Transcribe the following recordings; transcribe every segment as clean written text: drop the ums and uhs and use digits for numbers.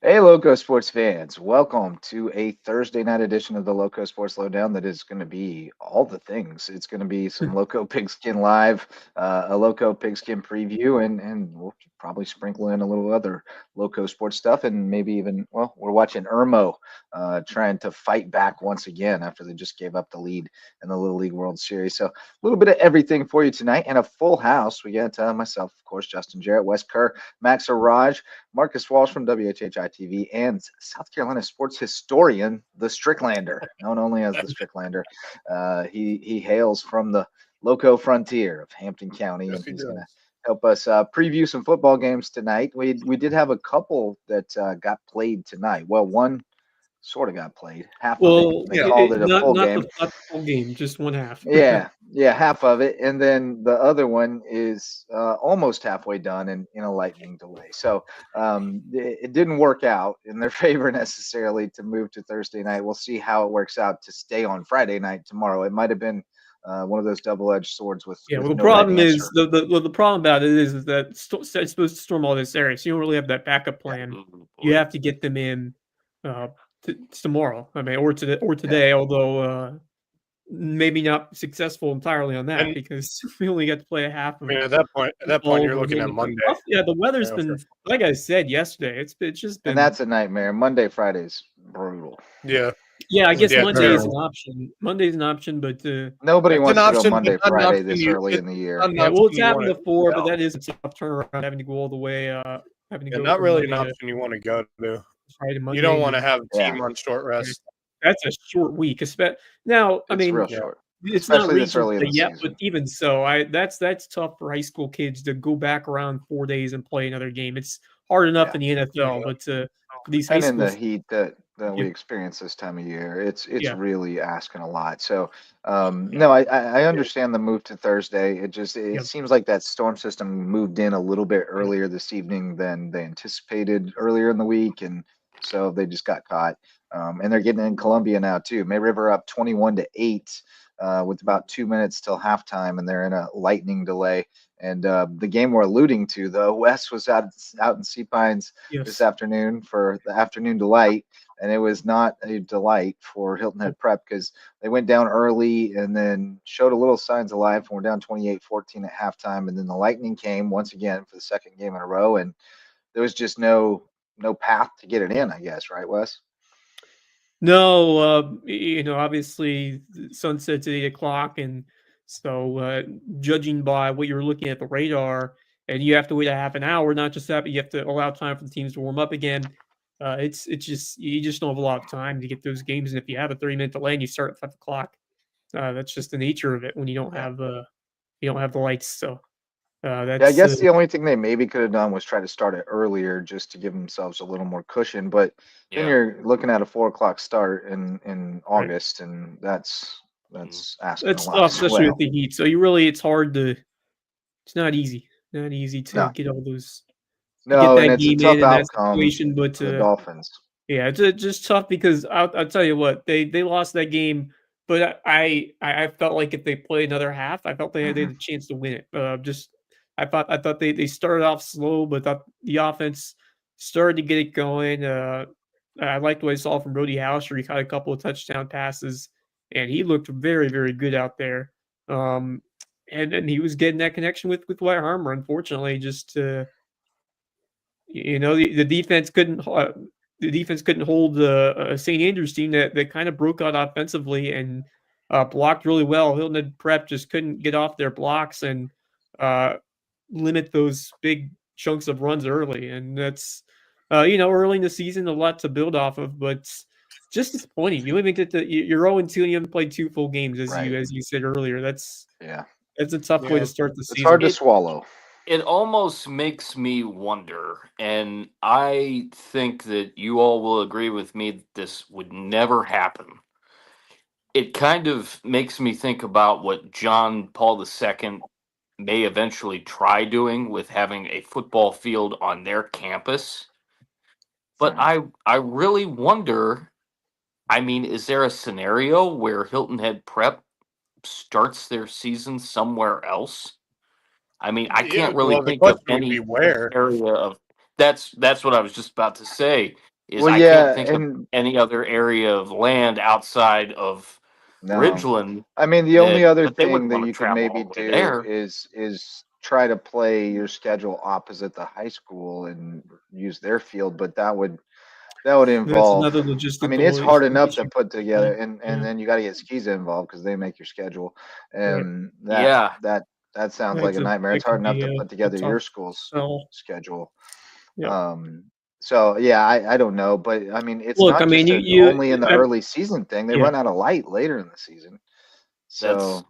Hey, Loco Sports fans, welcome to a Thursday night edition of the Loco Sports Lowdown that is going to be all the things. It's going to be some Loco Pigskin Live, a Loco Pigskin preview, and we'll probably sprinkle in a little other Loco Sports stuff, and maybe even, well, we're watching Irmo trying to fight back once again after they just gave up the lead in the Little League World Series. So a little bit of everything for you tonight, and a full house. We got myself, of course, Justin Jarrett, Wes Kerr, Max Araj, Marcus Walsh from WHHI TV, and South Carolina sports historian, the Stricklander, known only as the Stricklander. He hails from the Loco frontier of Hampton County, Yes, and he he's going to does. help us preview some football games tonight. We did have a couple that got played tonight. Well, one sort of got played, half of it. Well, They Yeah. called it a full not game. the full game, just one half. Yeah, half of it, and then the other one is almost halfway done in a lightning delay. So it didn't work out in their favor necessarily to move to Thursday night. We'll see how it works out to stay on Friday night tomorrow. It might have been one of those double-edged swords with Yeah, well, the no right problem is answer. the problem about it is that it's supposed to storm all this area, so you don't really have that backup Yeah, plan. Oh, You boy. have to get them in uh, tomorrow. I mean, or yeah, today. Although maybe not successful entirely on that And because we only got to play a half I of mean, at that point, all of you're the looking at remaining. Monday. Yeah, the weather's For been, like I said yesterday. It's just and been. that's a nightmare. Monday, Friday's brutal. yeah, Yeah, I guess yeah, It's Monday is an terrible. terrible. option. Monday's an option, but Nobody It's an wants to go option, but Monday, not an Friday option this you. early It's in the not year. an yeah, well, option it's you happened want before, but to. that is a tough turnaround having to go all the way, having to Yeah, go not from really an Monday to option you want to go to. Friday to You Monday don't want to to have a Yeah, team on short yeah, rest. that's a short week. Now, I it's mean, real Yeah, short, it's not especially this regional early in play the yet, but season. even so, that's tough for high school kids to go back around 4 days and play another game. It's hard enough Yeah. in the NFL, yeah. but for these high And in the schools, heat that we yeah, experience this time of year, it's yeah, really asking a lot. So yeah, no, I understand the move to Thursday. It yeah, seems like that storm system moved in a little bit yeah, earlier this evening than they anticipated earlier in the week, and so they just got caught. And they're getting in Columbia now too. May River up 21-8 with about 2 minutes till halftime, and they're in a lightning delay. And the game we're alluding to, though, Wes was out in Sea Pines this yes, afternoon for the afternoon delight, and it was not a delight for Hilton Head Prep because they went down early and then showed a little signs of life and were down 28-14 at halftime, and then the lightning came once again for the second game in a row, and there was just no path to get it yeah. in, I guess, right, Wes? No, obviously the sun sets at 8 o'clock, and so judging by what you're looking at the radar, and you have to wait a half an hour, not just that, but you have to allow time for the teams to warm up again. It's just you just don't have a lot of time to get those games, and if you have a 30-minute delay and you start at 5 o'clock, that's just the nature of it when Yeah. you don't have the lights. So Yeah, I that's guess the only thing they maybe could have done was try to start it earlier just to give themselves a little more cushion. But then Yeah. you're looking at a 4 o'clock start in right. August, and that's Mm. asking a That's lot tough, as especially with well. the heat. So you really, it's hard to. It's not easy to No, get all those to get no, and that it's a game in tough that outcome situation, but, for the Dolphins. yeah, it's, just tough because I'll tell you what, they lost that game, but I felt like if they played another half, I felt they Hmm. had a chance to win it. Just I thought they started off slow, but thought the offense started to get it going. I liked what I saw from Brody Houser. He caught a couple of touchdown passes, and he looked very, very good out there. Um, and he was getting that connection with Wyatt Harmer. Unfortunately, just the defense couldn't hold a St. Andrews team that kind of broke out offensively and blocked really well. Hilton Head Prep just couldn't get off their blocks and uh, limit those big chunks of runs early, and that's early in the season, a lot to build off of, but just disappointing. You even get you're 0-2 and you haven't played two full games, Right. as you said earlier. Yeah. That's a tough way Yeah. to start the It's hard season. to It swallow. it almost makes me wonder, and I think that you all will agree with me that this would never happen. It kind of makes me think about what John Paul II may eventually try doing with having a football field on their campus. But Right. I really wonder, I mean, is there a scenario where Hilton Head Prep starts their season somewhere else? I mean, I Yeah. can't really Well, the think of question would be any where. area of that's what I was just about to say. is Well, I yeah, can't think of and any other area of land outside of no. Ridgeland I mean, the only other that they thing wouldn't that want to you could travel all maybe the way do there. is try to play your schedule opposite the high school and use their field, but that would That's involve. another I mean, logistical it's hard enough to issue. put together, and Yeah. then you got to get Skiza involved because they make your schedule, Right. and Yeah. that sounds like a nightmare. It's That hard could enough be to put a together your tough school's sell. schedule. Yeah. So yeah, I don't know, but I mean, it's Look, I not mean, just only in the I, early season thing. They yeah. run out of light later in the season, That's so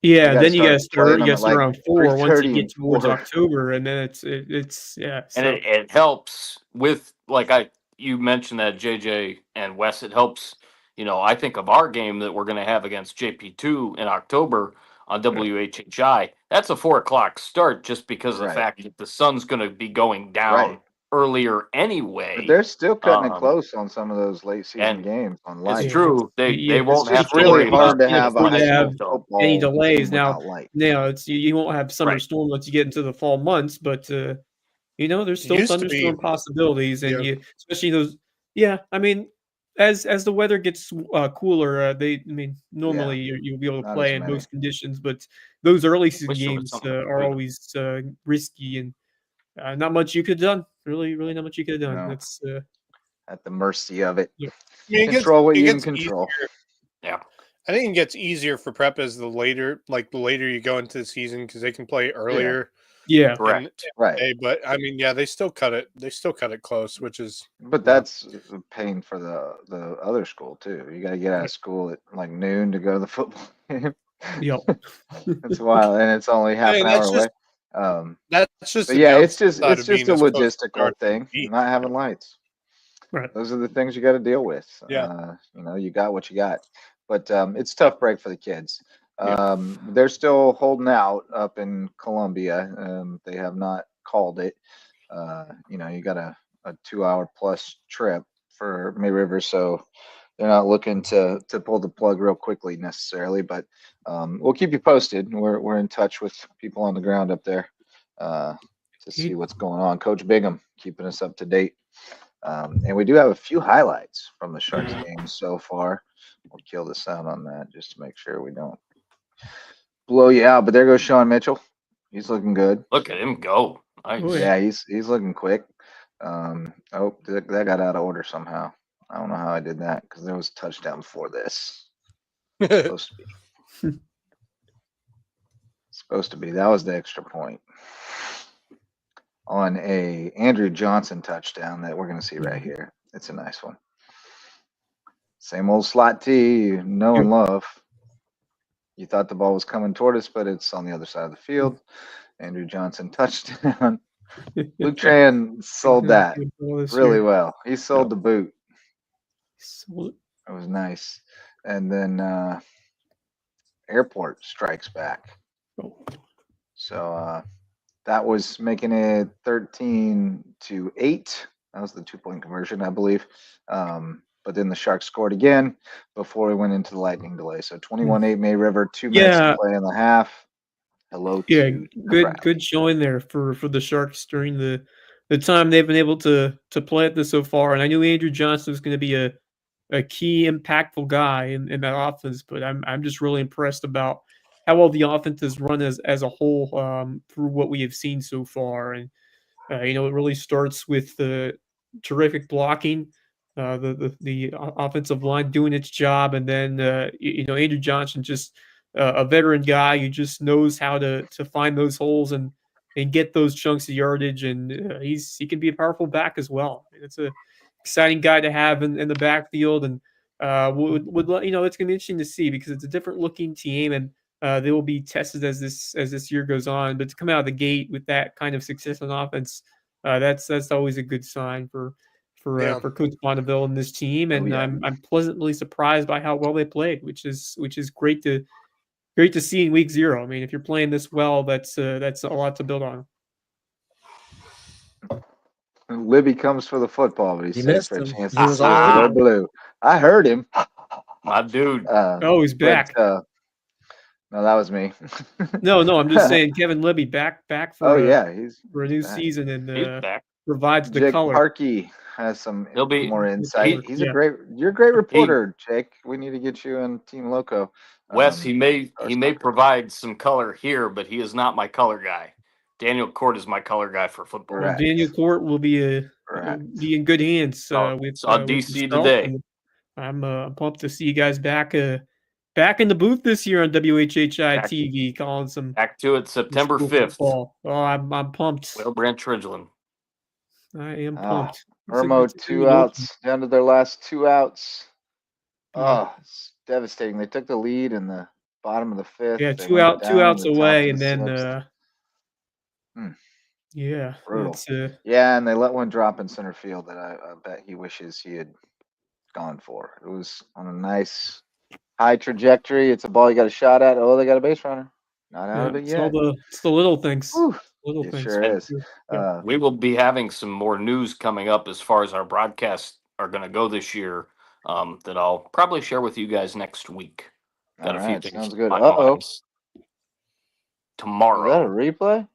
you Yeah, got to then you start gotta playing start. You them gotta at start like around three 4 once you thirty get and towards 4. October, and then it's yeah. and So it helps with you mentioned that JJ and Wes. It helps. I think of our game that we're going to have against JP2 in October on yeah, WHHI. That's a 4 o'clock start just because of the Right, fact that the sun's going to be going right. down earlier But anyway. they're still cutting it Um, close on some of those late season and games on it's light. yeah, true. yeah. They It's won't just have to really worry You just hard about to can't have a afford high to school have so any football delays. team without light. Now you won't have summer right. storm once you get into the fall months, but there's It still used to be, thunderstorm possibilities, and yeah, especially those. Yeah, I mean, as the weather gets cooler, Yeah, normally you'll be able to not as play in many. most conditions, but those early season Wish there was games something are bigger. always risky, and not much you could have done. Really, really, not much you could have done. No, That's at the mercy of it. yeah, I mean, Control what it you can gets control. easier. Yeah. I think it gets easier for prep as the later you go into the season because they can play Yeah, earlier yeah, in Correct. right. day. But I mean, yeah, they still cut it. They still cut it close, which is But yeah. that's a pain for the other school too. You got to get out right, of school at like noon to go to the football game. yep. It's wild, and it's only I half mean, an hour away. Um, that's just but the yeah, downside it's of just being a as close to the logistical north as thing, the east. not having lights. Right. Those are the things you got to deal with. Yeah. You got what you got, but it's a tough break for the kids. Yeah. They're still holding out up in Columbia. They have not called it. You got a 2 hour plus trip for May River, so they're not looking to pull the plug real quickly necessarily. But we'll keep you posted. We're in touch with people on the ground up there to see what's going on. Coach Bigham keeping us up to date. And we do have a few highlights from the Sharks game so far. We'll kill the sound on that just to make sure we don't blow you out. But there goes Sean Mitchell. He's looking good. Look at him go. Oh, Nice. yeah. Yeah, he's looking quick. That got out of order somehow. I don't know how I did that because there was a touchdown before this. Supposed to be. Supposed to be. That was the extra point on a Andrew Johnson touchdown that we're going to see right here. It's a nice one. Same old slot T, you know and love. You thought the ball was coming toward us, but it's on the other side of the field. Andrew Johnson touchdown. Luke Tran sold that really well. He sold the boot. It was nice. And then Airport strikes back. So that was making it 13-8. That was the 2-point conversion, I believe. But then the Sharks scored again before we went into the lightning delay. So 21-8 May River, 2 minutes to play in the half. Hello Yeah, to the crowd. good showing there for the Sharks during the time they've been able to play at this so far. And I knew Andrew Johnson was going to be a key impactful guy in that offense, but I'm just really impressed about how well the offense has run as a whole through what we have seen so far. And it really starts with the terrific blocking, the offensive line doing its job, and then Andrew Johnson, just a veteran guy who just knows how to find those holes and get those chunks of yardage, and he can be a powerful back as well. It's a exciting guy to have in the backfield, and it's going to be interesting to see because it's a different looking team, and they will be tested as this year goes on. But to come out of the gate with that kind of success on offense, that's always a good sign for Coach Bonneville and this team. And I'm pleasantly surprised by how well they played, which is great to see in week 0. I mean, if you're playing this well, that's a lot to build on. Libby comes for the football, but he saves for a him. chance He to was see all it over go blue. I heard him. My dude. He's back. No, that was me. No, I'm just saying Kevin Libby back for Oh yeah, for a new back. season, and He's back. provides the Jake color. Parkey has some He'll be- more insight. He's Yeah. you're a great reporter, Jake. We need to get you in Team Lowco. Wes, he may Soccer. provide some color here, but he is not my color guy. Daniel Court is my color guy for football. Well, Correct. Daniel Court will be in good hands with DC yourself, today. and I'm pumped to see you guys back in the booth this year on WHHI TV, calling some Back to it September school 5th. football. Oh, I'm pumped. Will Branch Ridgeland. I am pumped. Irmo, It's a 2 good outs down to their last 2 outs. Yeah. Oh, it's devastating. They took the lead in the bottom of the 5th. Yeah, They two went outs down to the top away, of and the then 6th. yeah, Brutal. it's Yeah, and they let one drop in center field that I bet he wishes he had gone for. It was on a nice high trajectory. It's a ball you got a shot at. Oh, they got a base runner. Not out of it it's yet. it's the little things. Whew. Little It things. sure is. We will be having some more news coming up as far as our broadcasts are going to go this year that I'll probably share with you guys next week. Got All a few right, things sounds in good. my Uh-oh. mind. Was that a Tomorrow. replay?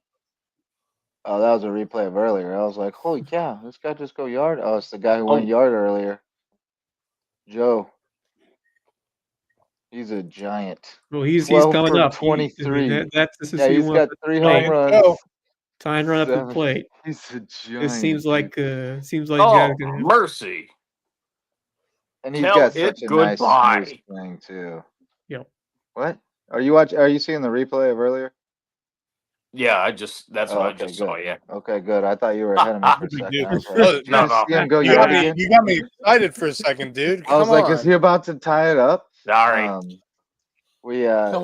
Oh, that was a replay of earlier. I was like, holy cow, this guy just go yard? Oh, it's the guy who went yard earlier. Joe. He's a giant. Well, he's 12 coming for up. 23. this is Yeah, who you he's want got to 3 play. home runs. Oh. Tying run up the plate. He's a giant. It seems like dude. Jazz gonna have mercy. And he's Tell got it such a nice goodbye. smooth swing too. Yep. What? Are you seeing the replay of earlier? Yeah, that's what I okay, just good. saw. Yeah. Okay, good. I thought you were ahead of me for a second. Dude. I was Oh, like, no, "Did I see him go You yard got, me, again?" you got me excited for a second, dude. I was Come like, on. "Is he about to tie it up?" Sorry. I was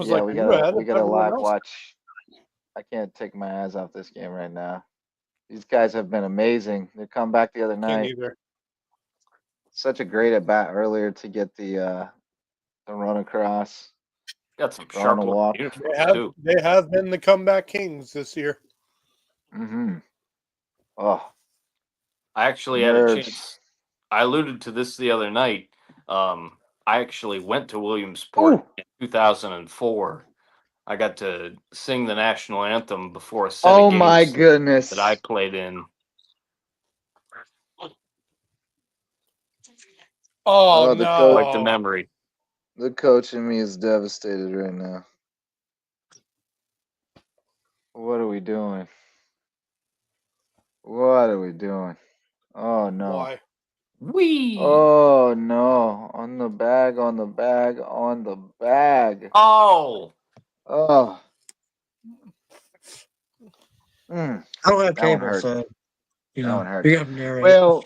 like, we you ahead got of a everyone live else. watch. I can't take my eyes off this game right now. These guys have been amazing. They come back the other Can't night. either. Such a great at bat earlier to get the run across. Got some Drawn sharp a looking walk. uniforms too. They have been the comeback kings this year. Mm-hmm. Oh, I actually had a nerves. chance. I alluded to this the other night. I actually went to Williamsport in 2004. I got to sing the national anthem before a set of Oh games my goodness. that I played in. Oh, the no. Quite the memory. The coach in me is devastated right now. What are we doing? What are we doing? Oh no. Why? Wee. Oh no. On the bag, on the bag, on the bag. Oh. Oh. Mm. I don't have That one cable, hurt. so you That know one hurt. you have to narrate. Well,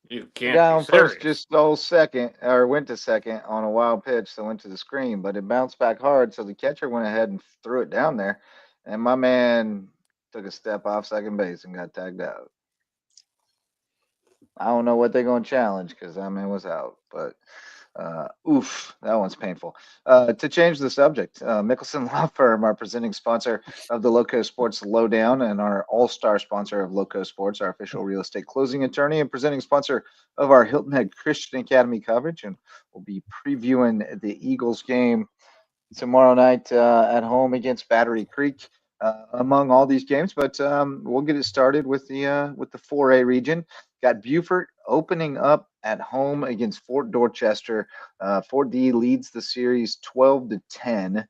You the can't guy be on serious. first just stole second, or went to second on a wild pitch that went to the screen, but it bounced back hard, so the catcher went ahead and threw it down there, and my man took a step off second base and got tagged out. I don't know what they're going to challenge because that man was out, but oof, that one's painful. To change the subject, Mickelson Law Firm, our presenting sponsor of the LowcoSports Lowdown and our all-star sponsor of LowcoSports, our official real estate closing attorney and presenting sponsor of our Hilton Head Christian Academy coverage. And we'll be previewing the Eagles game tomorrow night at home against Battery Creek. Among all these games, but we'll get it started with the 4A region. Got Beaufort opening up at home against Fort Dorchester. 4D leads the series 12-10.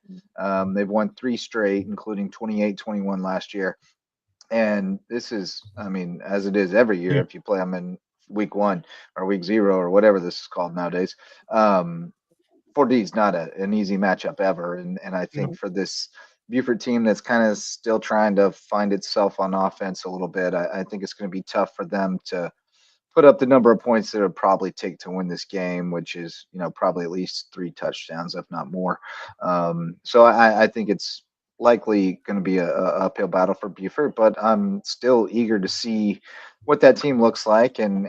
They've won 3 straight, including 28-21 last year. And this is, I mean, as it is every year, if you play them in week 1 or week 0 or whatever this is called nowadays. 4D is not an easy matchup ever, and I think for this Beaufort team that's kind of still trying to find itself on offense a little bit, I think it's going to be tough for them to put up the number of points that it would probably take to win this game, which is, probably at least 3 touchdowns, if not more. So I think it's likely going to be a uphill battle for Beaufort, but I'm still eager to see what that team looks like. And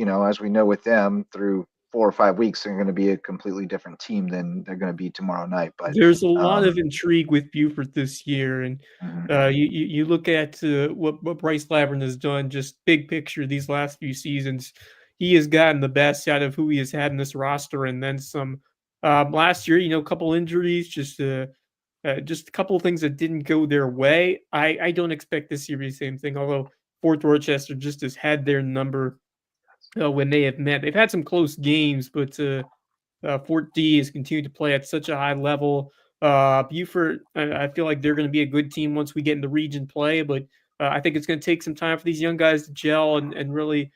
as we know with them, through 4 or 5 weeks, they're going to be a completely different team than they're going to be tomorrow night. But there's a lot of intrigue with Beaufort this year, and you look at what Bryce Laverne has done, just big picture these last few seasons. He has gotten the best out of who he has had in this roster, and then some. Last year, a couple injuries, just a couple of things that didn't go their way. I don't expect this year to be the same thing, although Fort Dorchester just has had their number when they have met. They've had some close games, but Fort D has continued to play at such a high level. Beaufort, I feel like they're going to be a good team once we get in the region play, but I think it's going to take some time for these young guys to gel and really,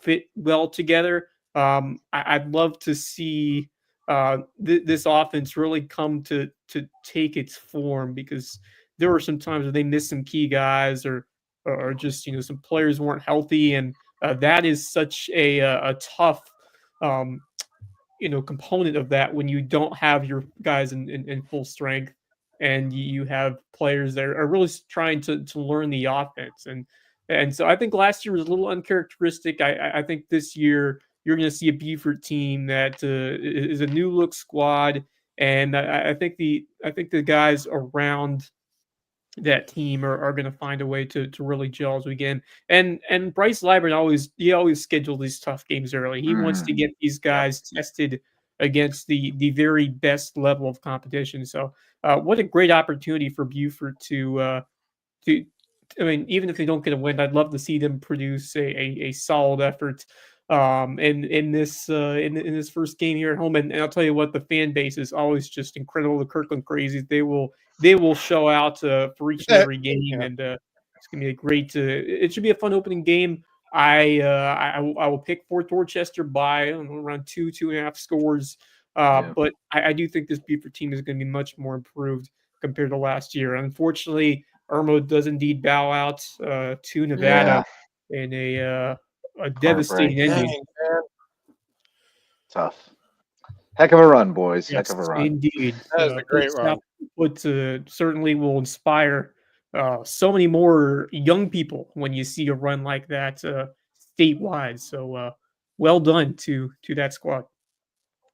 fit well together. I'd love to see this offense really come to take its form, because there were some times where they missed some key guys, or just some players weren't healthy, and that is such a tough component of that when you don't have your guys in full strength, and you have players that are really trying to learn the offense. And so I think last year was a little uncharacteristic. I think this year you're going to see a Beaufort team that is a new look squad, and I think the guys around that team are going to find a way to really gel as we get in. And Bryce Liburn always schedules these tough games early. He wants to get these guys tested against the very best level of competition. So what a great opportunity for Beaufort to I mean, even if they don't get a win, I'd love to see them produce a solid effort in this first game here at home. And I'll tell you what, the fan base is always just incredible. The Kirkland Crazies, they will show out for each and every game, and it's gonna be a great. It should be a fun opening game. I will pick Fort Dorchester by around 2.5 scores. But I do think this Beaufort team is going to be much more improved compared to last year. Unfortunately, Irmo does indeed bow out to Nevada in a devastating ending. Tough. Heck of a run, boys. Yes, Heck of a run. indeed. That was a great run. But certainly will inspire so many more young people when you see a run like that statewide. So well done to that squad.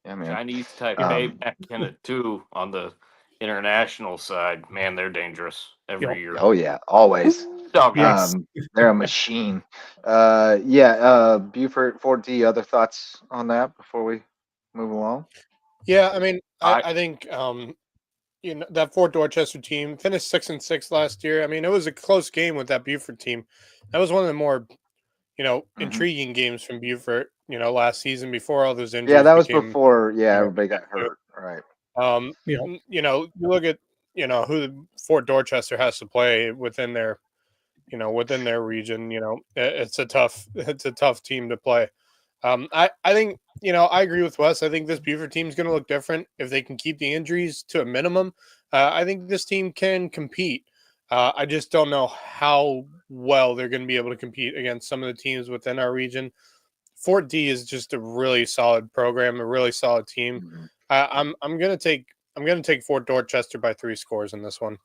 Yeah, man. Chinese Taipei back in it too on the international side. Man, they're dangerous every year. Oh yeah, always. Yes. They're a machine. Beaufort, Fort D. Other thoughts on that before we move along? Yeah, I mean, I think that Fort Dorchester team finished 6-6 last year. I mean, it was a close game with that Beaufort team. That was one of the more intriguing games from Beaufort, last season before all those injuries. Yeah, that was before everybody got hurt. Right. You look at who Fort Dorchester has to play within their region. It's a tough team to play. I think I agree with Wes. I think this Beaufort team is going to look different if they can keep the injuries to a minimum. I think this team can compete. I just don't know how well they're going to be able to compete against some of the teams within our region. Fort D is just a really solid program, a really solid team. I'm going to take Fort Dorchester by 3 scores in this one.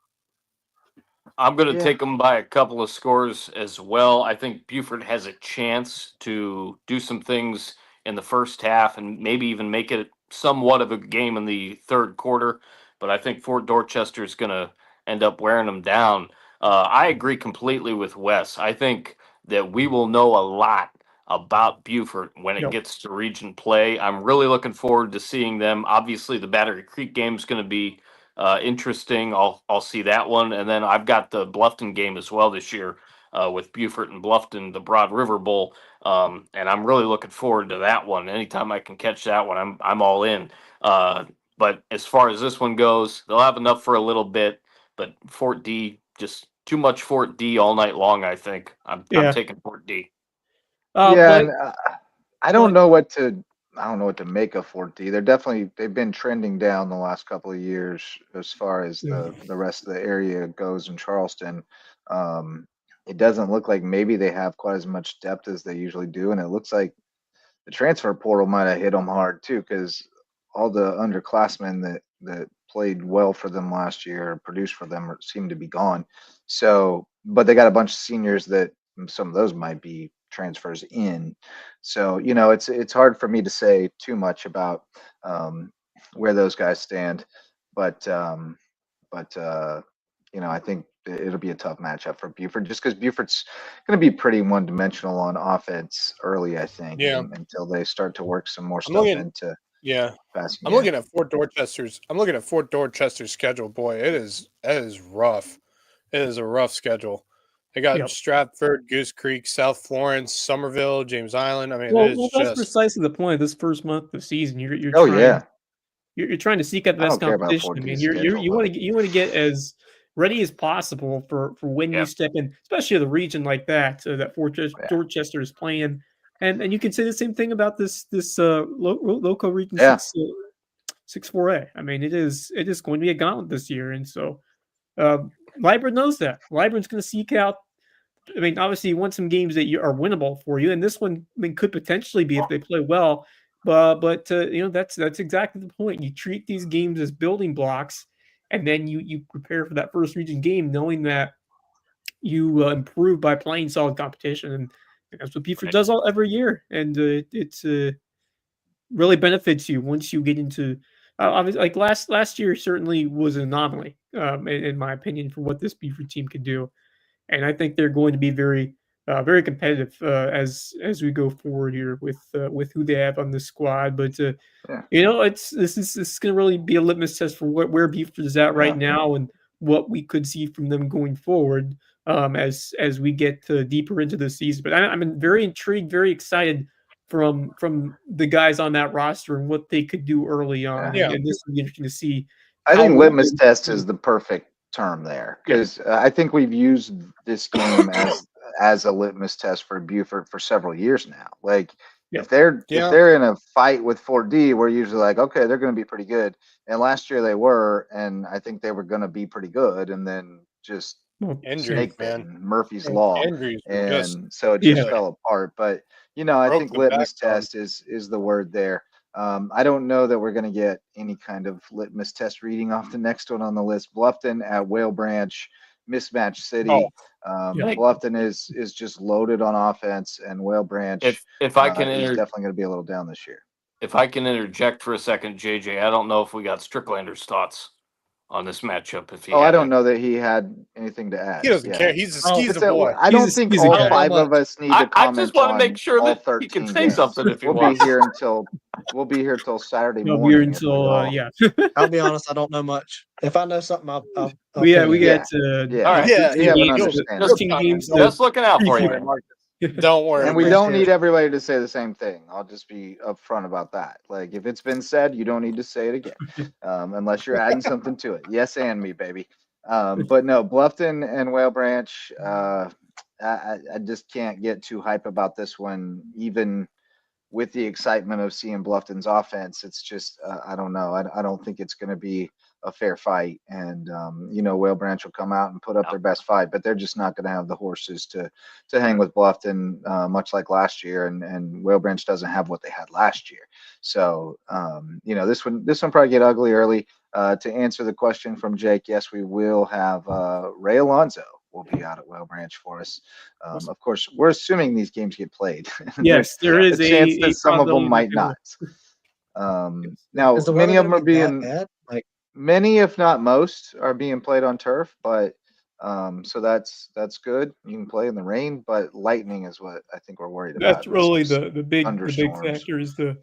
I'm going to take them by a couple of scores as well. I think Beaufort has a chance to do some things in the first half and maybe even make it somewhat of a game in the third quarter. But I think Fort Dorchester is going to end up wearing them down. I agree completely with Wes. I think that we will know a lot about Beaufort when it gets to region play. I'm really looking forward to seeing them. Obviously, the Battery Creek game is going to be interesting. I'll see that one, and then I've got the Bluffton game as well this year with Beaufort and Bluffton, the Broad River Bowl, and I'm really looking forward to that one. Anytime I can catch that one, I'm all in. But as far as this one goes, they'll have enough for a little bit, but Fort D, just too much Fort D all night long. I think I'm taking Fort D. I don't know what to make of Fort D. They've been trending down the last couple of years as far as the rest of the area goes in Charleston. It doesn't look like maybe they have quite as much depth as they usually do, and it looks like the transfer portal might have hit them hard too, because all the underclassmen that played well for them last year, produced for them, seem to be gone. So, but they got a bunch of seniors that some of those might be transfers in. So, it's hard for me to say too much about where those guys stand, but I think it'll be a tough matchup for Beaufort, just because Beaufort's going to be pretty one-dimensional on offense early, I think, until they start to work some more stuff into. Yeah, I'm looking at Fort Dorchester's schedule. Boy, it is rough. It is a rough schedule. They got Yep. Stratford, Goose Creek, South Florence, Somerville, James Island. I mean, Well, it's that's just precisely the point of this first month of the season. You're Oh trying yeah, you're trying to seek out the I best don't care about competition. I mean, 4D's you're schedule, you but want to get as ready as possible for when you Yep. step in, especially a region like that that yeah, Dorchester is playing. And you can say the same thing about this Loco Region yeah, 6-4A. I mean, it is going to be a gauntlet this year, and so Libra knows that. Libra's going to seek out. I mean, obviously, you want some games that are winnable for you, and this one, I mean, could potentially be if they play well. But that's exactly the point. You treat these games as building blocks, and then you prepare for that first region game, knowing that you improve by playing solid competition, and that's what Buford Right. does every year, and it's really benefits you once you get into. Obviously, like last year certainly was an anomaly, in my opinion, for what this Buford team could do, and I think they're going to be very competitive as we go forward here with who they have on this squad. But yeah, this is going to really be a litmus test for where Buford is at right yeah. now and what we could see from them going forward as we get deeper into the season. But I'm very intrigued, very excited from the guys on that roster and what they could do early on, Yeah. and this will be interesting to see. I How think well litmus test is the perfect term there Yeah. because I think we've used this game as a litmus test for Buford for several years now. Like Yeah. if they're Yeah. in a fight with 4D, we're usually like, okay, they're going to be pretty good. And last year they were, and I think they were going to be pretty good, and then just Injuries, snake man. bitten, Murphy's Yeah. law, Injuries were just and so it just Yeah. fell apart. But I broke think the litmus backbone. test is the word there. I don't know that we're going to get any kind of litmus test reading off the next one on the list. Bluffton at Whale Branch, mismatch city. Oh, Yeah. Bluffton is just loaded on offense, and Whale Branch If I can is definitely going to be a little down this year. if I can interject for a second, JJ, I don't know if we got Stricklander's thoughts on this matchup. If he Oh, I had don't any. know that he had anything to add. he doesn't Yeah. care. He's Oh, a boy. I don't think He's a all guy. five of us need to I just comment want to make on sure all that he 13 can say games. something if he We'll wants. be here until Saturday No morning. beer if we until all- yeah. I'll be honest, I don't know much. If I know something, I'll we ping got you. Yeah. All right. Yeah, We have an you'll- understanding. 13 games. Just looking out for you, Don't man. Marcus. Don't worry. And we appreciate don't it. need everybody to say the same thing. I'll just be upfront about that. Like if it's been said, you don't need to say it again, unless you're adding something to it. Yes, and me, baby. But no, Bluffton and Whale Branch. I just can't get too hype about this one, even with the excitement of seeing Bluffton's offense. It's just I don't know. I don't think it's going to be a fair fight, and Whale Branch will come out and put up their best fight, but they're just not going to have the horses to hang with Bluffton, much like last year, and Whale Branch doesn't have what they had last year. So this one probably get ugly early. To answer the question from Jake, yes, we will have Ray Alonso will be out at Whale Branch for us. Of course, we're assuming these games get played. Yes, there is a chance a that some of them probability might that not. Now, Is the many weather of them gonna are be that being bad? Like, many, if not most, are being played on turf, but so that's good. You can play in the rain, but lightning is what I think we're worried about. That's really Some the big thunderstorms. factor is the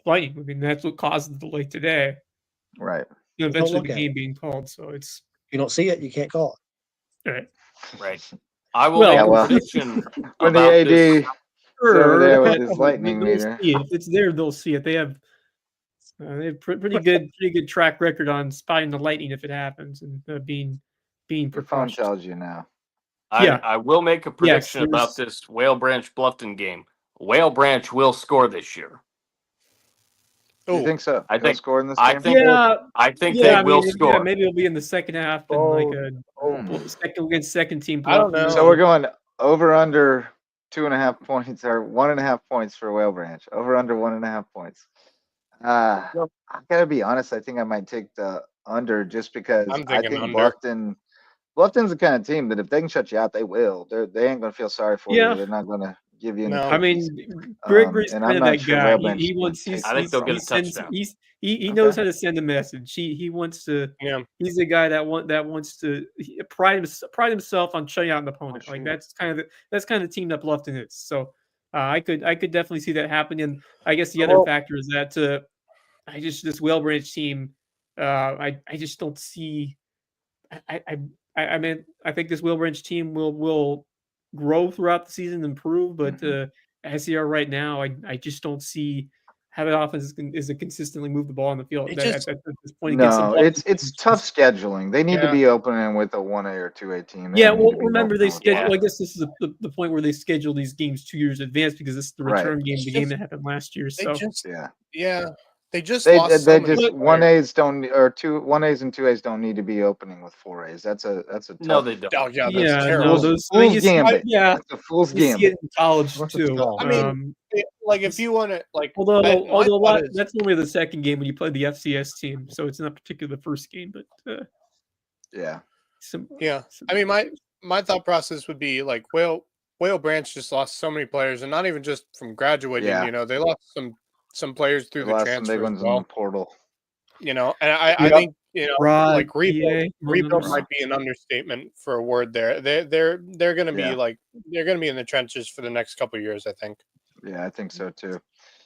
lightning. I mean, that's what caused the delay today. Right. Eventually, look the at game being called. So it's if you don't see it, you can't call it. all right. Right. I will Well, make Yeah, a well, prediction when the about AD this. is over there with his They'll lightning meter. see it. If it's there, they'll see it. They have pretty good track record on spotting the lightning if it happens and being Your phone precautioned. tells you now. Yeah. I will make a prediction about this Whale Branch Bluffton game. Whale Branch will score this year. You think so? I They'll think- score in this I game? think they I will mean, score. Yeah, maybe it'll be in the second half and like a second team. I don't know. So we're going over under 2.5 points or 1.5 points for Whale Branch. Over under 1.5 points. I gotta be honest. I think I might take the under just because I'm I thinking think under. Bluffton's the kind of team that if they can shut you out, they will. They ain't gonna feel sorry for Yeah. you. They're not gonna give you any. No. I cookies. mean, Gregory's and kind I'm of not that sure guy. Whale Branch He can wants. take I think they'll get a sends. touchdown. He knows how to send a message. He wants to. Yeah. He's the guy that wants to pride himself on shutting out an opponent. Like that's kind of the team that Bluffton is. So I could definitely see that happening. And I guess the other factor is that this Whale Branch team. I just don't see. I mean, I think this Whale Branch team will grow throughout the season, improve. But Mhm. as they are right now, I just don't see how the offense is to consistently move the ball on the field It at just this point against the No, Boston it's teams. tough scheduling. They need to Yeah. be opening with a 1A or 2A team. They Yeah, don't need well, to be remember they opening with schedule. one. I guess this is the point where they schedule these games 2 years in advance because this is the Right. return game, It's the game just that happened last year. they So just Yeah. they just They lost so they many just players. 1As don't or 1As and 2As don't need to be opening with 4As. That's a No, tough they don't. Oh yeah, that's yeah, no, terrible. those. I mean, fool's you see, gambit. yeah, That's a fool's you see it gambit. in college What's it too. called? I mean, like if you want to like, although my a thought lot is that's normally the second game when you play the FCS team, so it's not particularly the first game, but Yeah. some. yeah. some I mean, my thought process would be like Whale Branch just lost so many players, and not even just from graduating. Yeah. You know, they lost some players They through the lost some big transfer as ones in the well. portal. You know, and I Yep. think like Rod, EA, rebuild Williams. might be an understatement for a word there. They're going to be Yeah. like they're going to be in the trenches for the next couple of years. I think. Yeah, I think so too.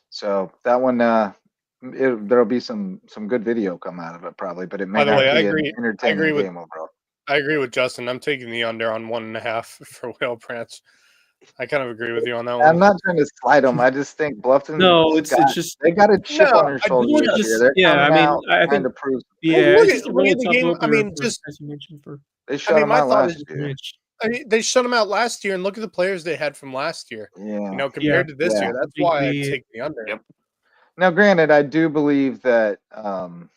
So that one, there'll be some good video come out of it probably, but it may By the not way, I be an agree. I entertaining agree with game overall. I agree with Justin. I'm taking the under on 1.5 for Whale Branch. I kind of agree with you on that I'm one. not trying to slight them. I just think Bluffton. No, it's Scott, just they got a chip on their I shoulders Well, this just year. They're yeah. I coming mean, out I trying think to prove. yeah, look it's at just a look really at the tough game. I opener mean, for, just as you mentioned, for They shut them my out thought last is year. they shut them out last year, and look at the players they had from last year. Yeah. You know, compared to this Yeah. year, that's Big why I lead. take the under. Yep. Now, granted, I do believe that Oh,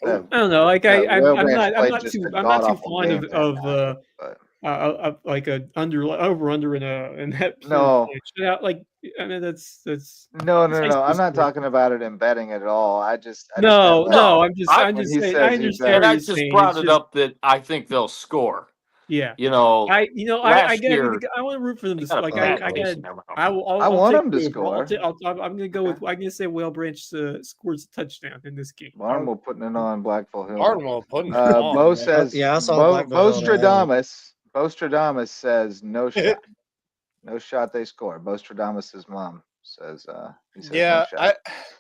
I don't know. Like that Whale I'm Branch not played just a I'm not god too awful fond game of but like a over in that pure no. play. Yeah, like I mean that's No, it's no, high no. school I'm not sport. talking about it in betting at all. I just meant No, like no. No, I'm when just he saying. I says he understand bet. what I you're just saying. brought It's it just up that I think they'll score. yeah. You know, I last gotta year I want to root for them they to got a like bad I taste got in their mouth. I'll want take them to the over. score. I'm gonna go with Okay. I'm gonna say Whale Branch scores a touchdown in this game. Barnwell putting it on Blackville Hill. Arnold putting it on. Bo Man. says Yeah, I saw Bo Blackville Hill today. Bostradamus says no shot. No shot they score. Bostradamus's mom says he says no Yeah, shot.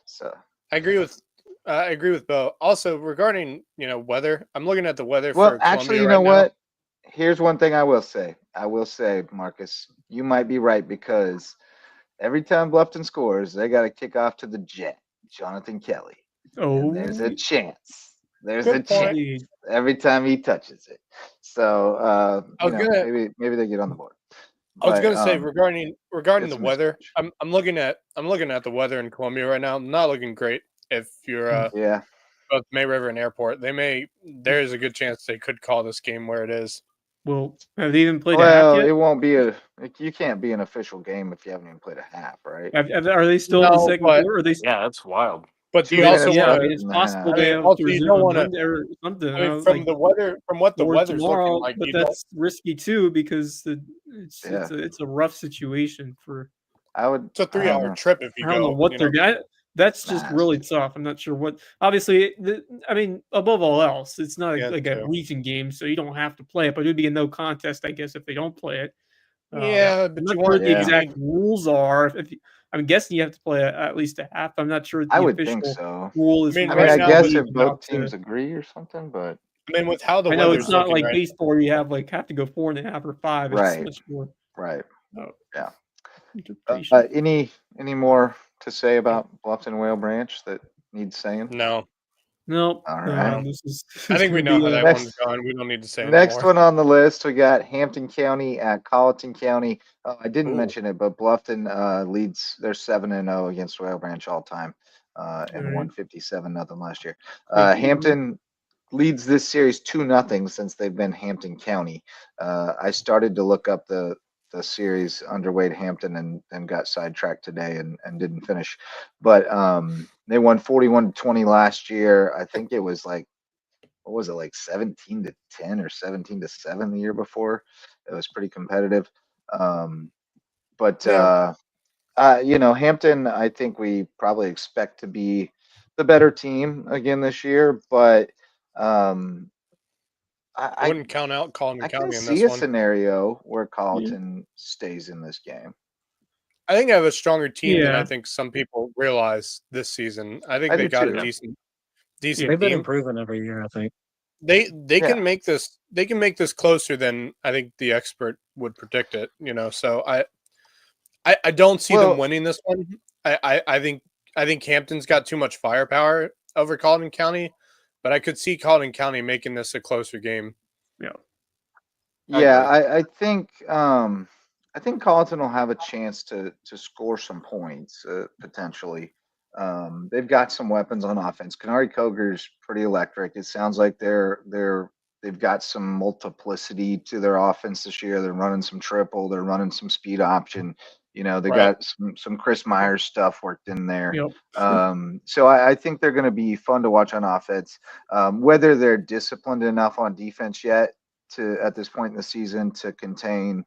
So I agree with Bo. Also, regarding weather, I'm looking at the weather well, for actually, Columbia you right know now. what? Here's one thing I will say. Marcus, you might be right because every time Bluffton scores, they got to kick off to the Jet, Jonathan Kelly. And there's a chance. There's Good a point. chance every time he touches it. So I was gonna maybe they get on the board. I was But, gonna say regarding it's the a weather, mismatch. I'm looking at the weather in Columbia right now. Not looking great. If you're Yeah. both May River and Airport, there's a good chance they could call this game where it is. Well, have they even played a half Well, yet? it won't be you can't be an official game if you haven't even played a half, right? Are they still in the No, second but quarter? Or are they? Yeah, that's wild. but do 2 you also minutes Yeah, I want left mean, to? it's in the possible half. they I mean, have also to you resume don't on want to. Monday or something. I mean, Like from what the or weather's tomorrow, looking like, but you don't. that's risky too because Yeah. it's a rough situation for. I would It's a I don't 3-hour know. trip if you I don't know go. what they're doing. That's just Nah, really tough. I'm not sure what. Obviously, I mean, above all else, it's not Yeah, like a too. region game, so you don't have to play it. But it would be a no contest, I guess, if they don't play it. Yeah, I'm but not you sure want what the Yeah. exact rules are. I'm guessing you have to play at least a half. I'm not sure what I the would think official so. rule is. I mean, from I mean, right I the now guess with if league both about the- teams agree or something, but with how the I know it's weather's not looking like right. baseball where you have to go 4.5 or 5. It's right, much more right. uh, Yeah. interpretation. Any more to say about Bluffton Whale Branch that needs saying? No, No, All right. this is. I think we gonna know be how that Next- one's gone. We don't need to say Next anymore. one on the list, we got Hampton County at Colleton County. I didn't Ooh. mention it, but Bluffton leads. They're 7-0 against Whale Branch all time, and Alright. won 57-0 last year. Great game. Hampton leads this series 2-0 since they've been Hampton County. I started to look up the series underweight Hampton and got sidetracked today and didn't finish. But they won 41-20 last year. I think it was like, what was it, like 17-10 or 17-7 the year before? It was pretty competitive. But Yeah. Hampton, I think we probably expect to be the better team again this year, but I I wouldn't count out Colleton I can County in see this a one. scenario where Colleton stays in this game. I think I have a stronger team than I Yeah. think some people realize this season. I think I they do got too. a decent They've been team. improving every year, I think. they Yeah. can make this closer than I think the expert would predict it. So I don't see them winning this one. I think Hampton's got too much firepower over Colleton County, but I could see Colleton County making this a closer game. Yeah, I think Colleton will have a chance to score some points potentially. They've got some weapons on offense. Canary Koger's pretty electric. It sounds like they've got some multiplicity to their offense this year. They're running some triple. They're running some speed option. They Right. got some Chris Myers stuff worked in there. Yep. So I think they're going to be fun to watch on offense. Whether they're disciplined enough on defense yet at this point in the season to contain,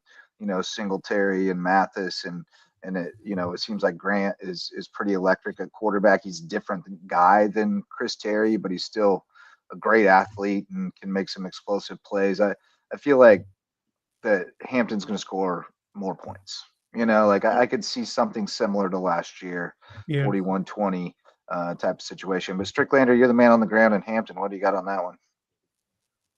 Singletary and Mathis and it seems like Grant is pretty electric at quarterback. He's a different guy than Chris Terry, but he's still a great athlete and can make some explosive plays. I feel like that Hampton's going to score more points. I could see something similar to last year, 41-20 type of situation. But Stricklander, you're the man on the ground in Hampton. What do you got on that one?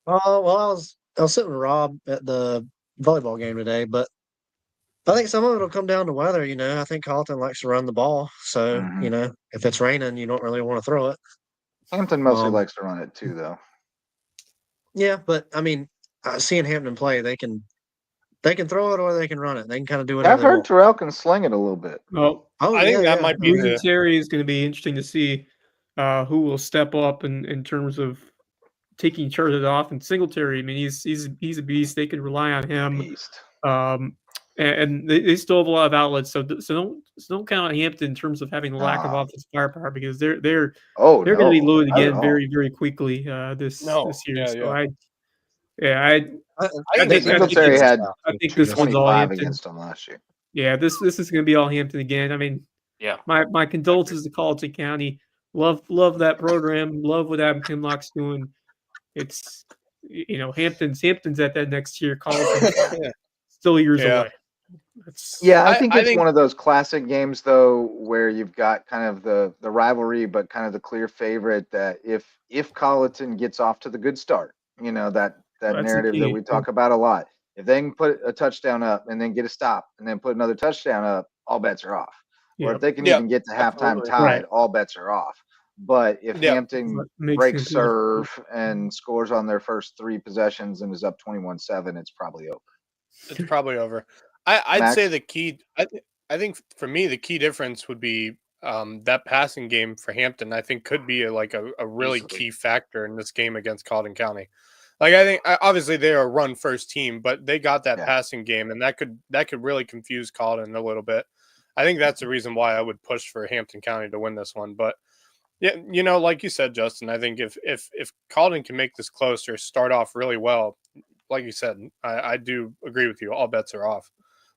Well, I was sitting with Rob at the volleyball game today, but I think some of it will come down to weather. I think Carlton likes to run the ball, so if it's raining, you don't really want to throw it. Hampton mostly likes to run it too, though. Yeah, but I mean, seeing Hampton play, they can throw it or they can run it. They can kind of do whatever. I've heard Terrell can sling it a little bit. Well, I think that might be losing Terry is going to be interesting to see who will step up in terms of taking charge of the offense. Singletary, I mean, he's a beast. They can rely on him. Beast. And they still have a lot of outlets. So don't count on Hampton in terms of having a lack of offensive firepower because they're going to be loaded again very, very quickly this year. I think Singletary had I think this one's all 25 Hampton against them last year. Yeah, this is going to be all Hampton again. I mean, my condolences to Colleton County. Love that program. Love what Adam Kimlock's doing. It's Hampton's at that next year. Colleton still years away. I think it's one of those classic games though where you've got kind of the rivalry, but kind of the clear favorite that if Colleton gets off to the good start, that narrative that we talk about a lot. If they can put a touchdown up and then get a stop and then put another touchdown up, all bets are off. Or if they can even get to halftime tied, all bets are off. But if Hampton breaks serve and scores on their first 3 possessions and is up 21-7, it's probably over. It's probably over. I'd say the key. I think for me the key difference would be that passing game for Hampton. I think could be a really key factor in this game against Colleton County. I think obviously they are a run first team, but they got that passing game, and that could really confuse Colleton a little bit. I think that's the reason why I would push for Hampton County to win this one. But yeah, like you said, Justin, I think if Colleton can make this close or start off really well, like you said, I do agree with you. All bets are off.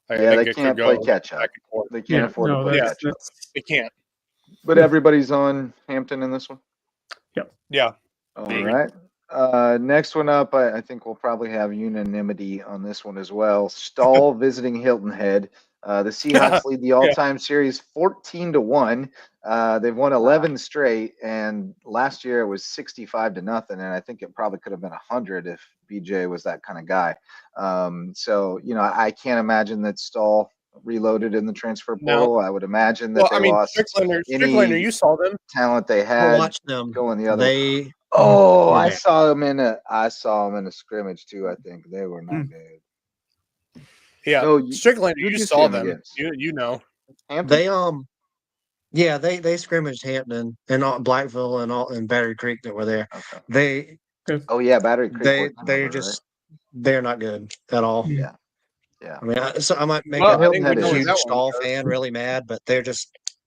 They can't play catch up. They can't afford to play catch up. They can't. But everybody's on Hampton in this one. Yep. Yeah. All right. Next one up, I think we'll probably have unanimity on this one as well. Stahl visiting Hilton Head. The Seahawks lead the all-time series 14-1. They've won 11 straight, and last year it was 65-0, and I think it probably could have been 100 if BJ was that kind of guy. I can't imagine that Stahl reloaded in the transfer portal. I would imagine that lost Stricklander, you saw them. Talent they had. I watched them going the other. I saw them in a scrimmage too. I think they were not good. Yeah, Stricklander, you saw them. You know. Hampton? They scrimmaged Hampton and Blackville and Battery Creek that were there. Okay. Battery Creek. They're not good at all. Yeah. I mean, I might make a huge Stahl fan really mad, but they're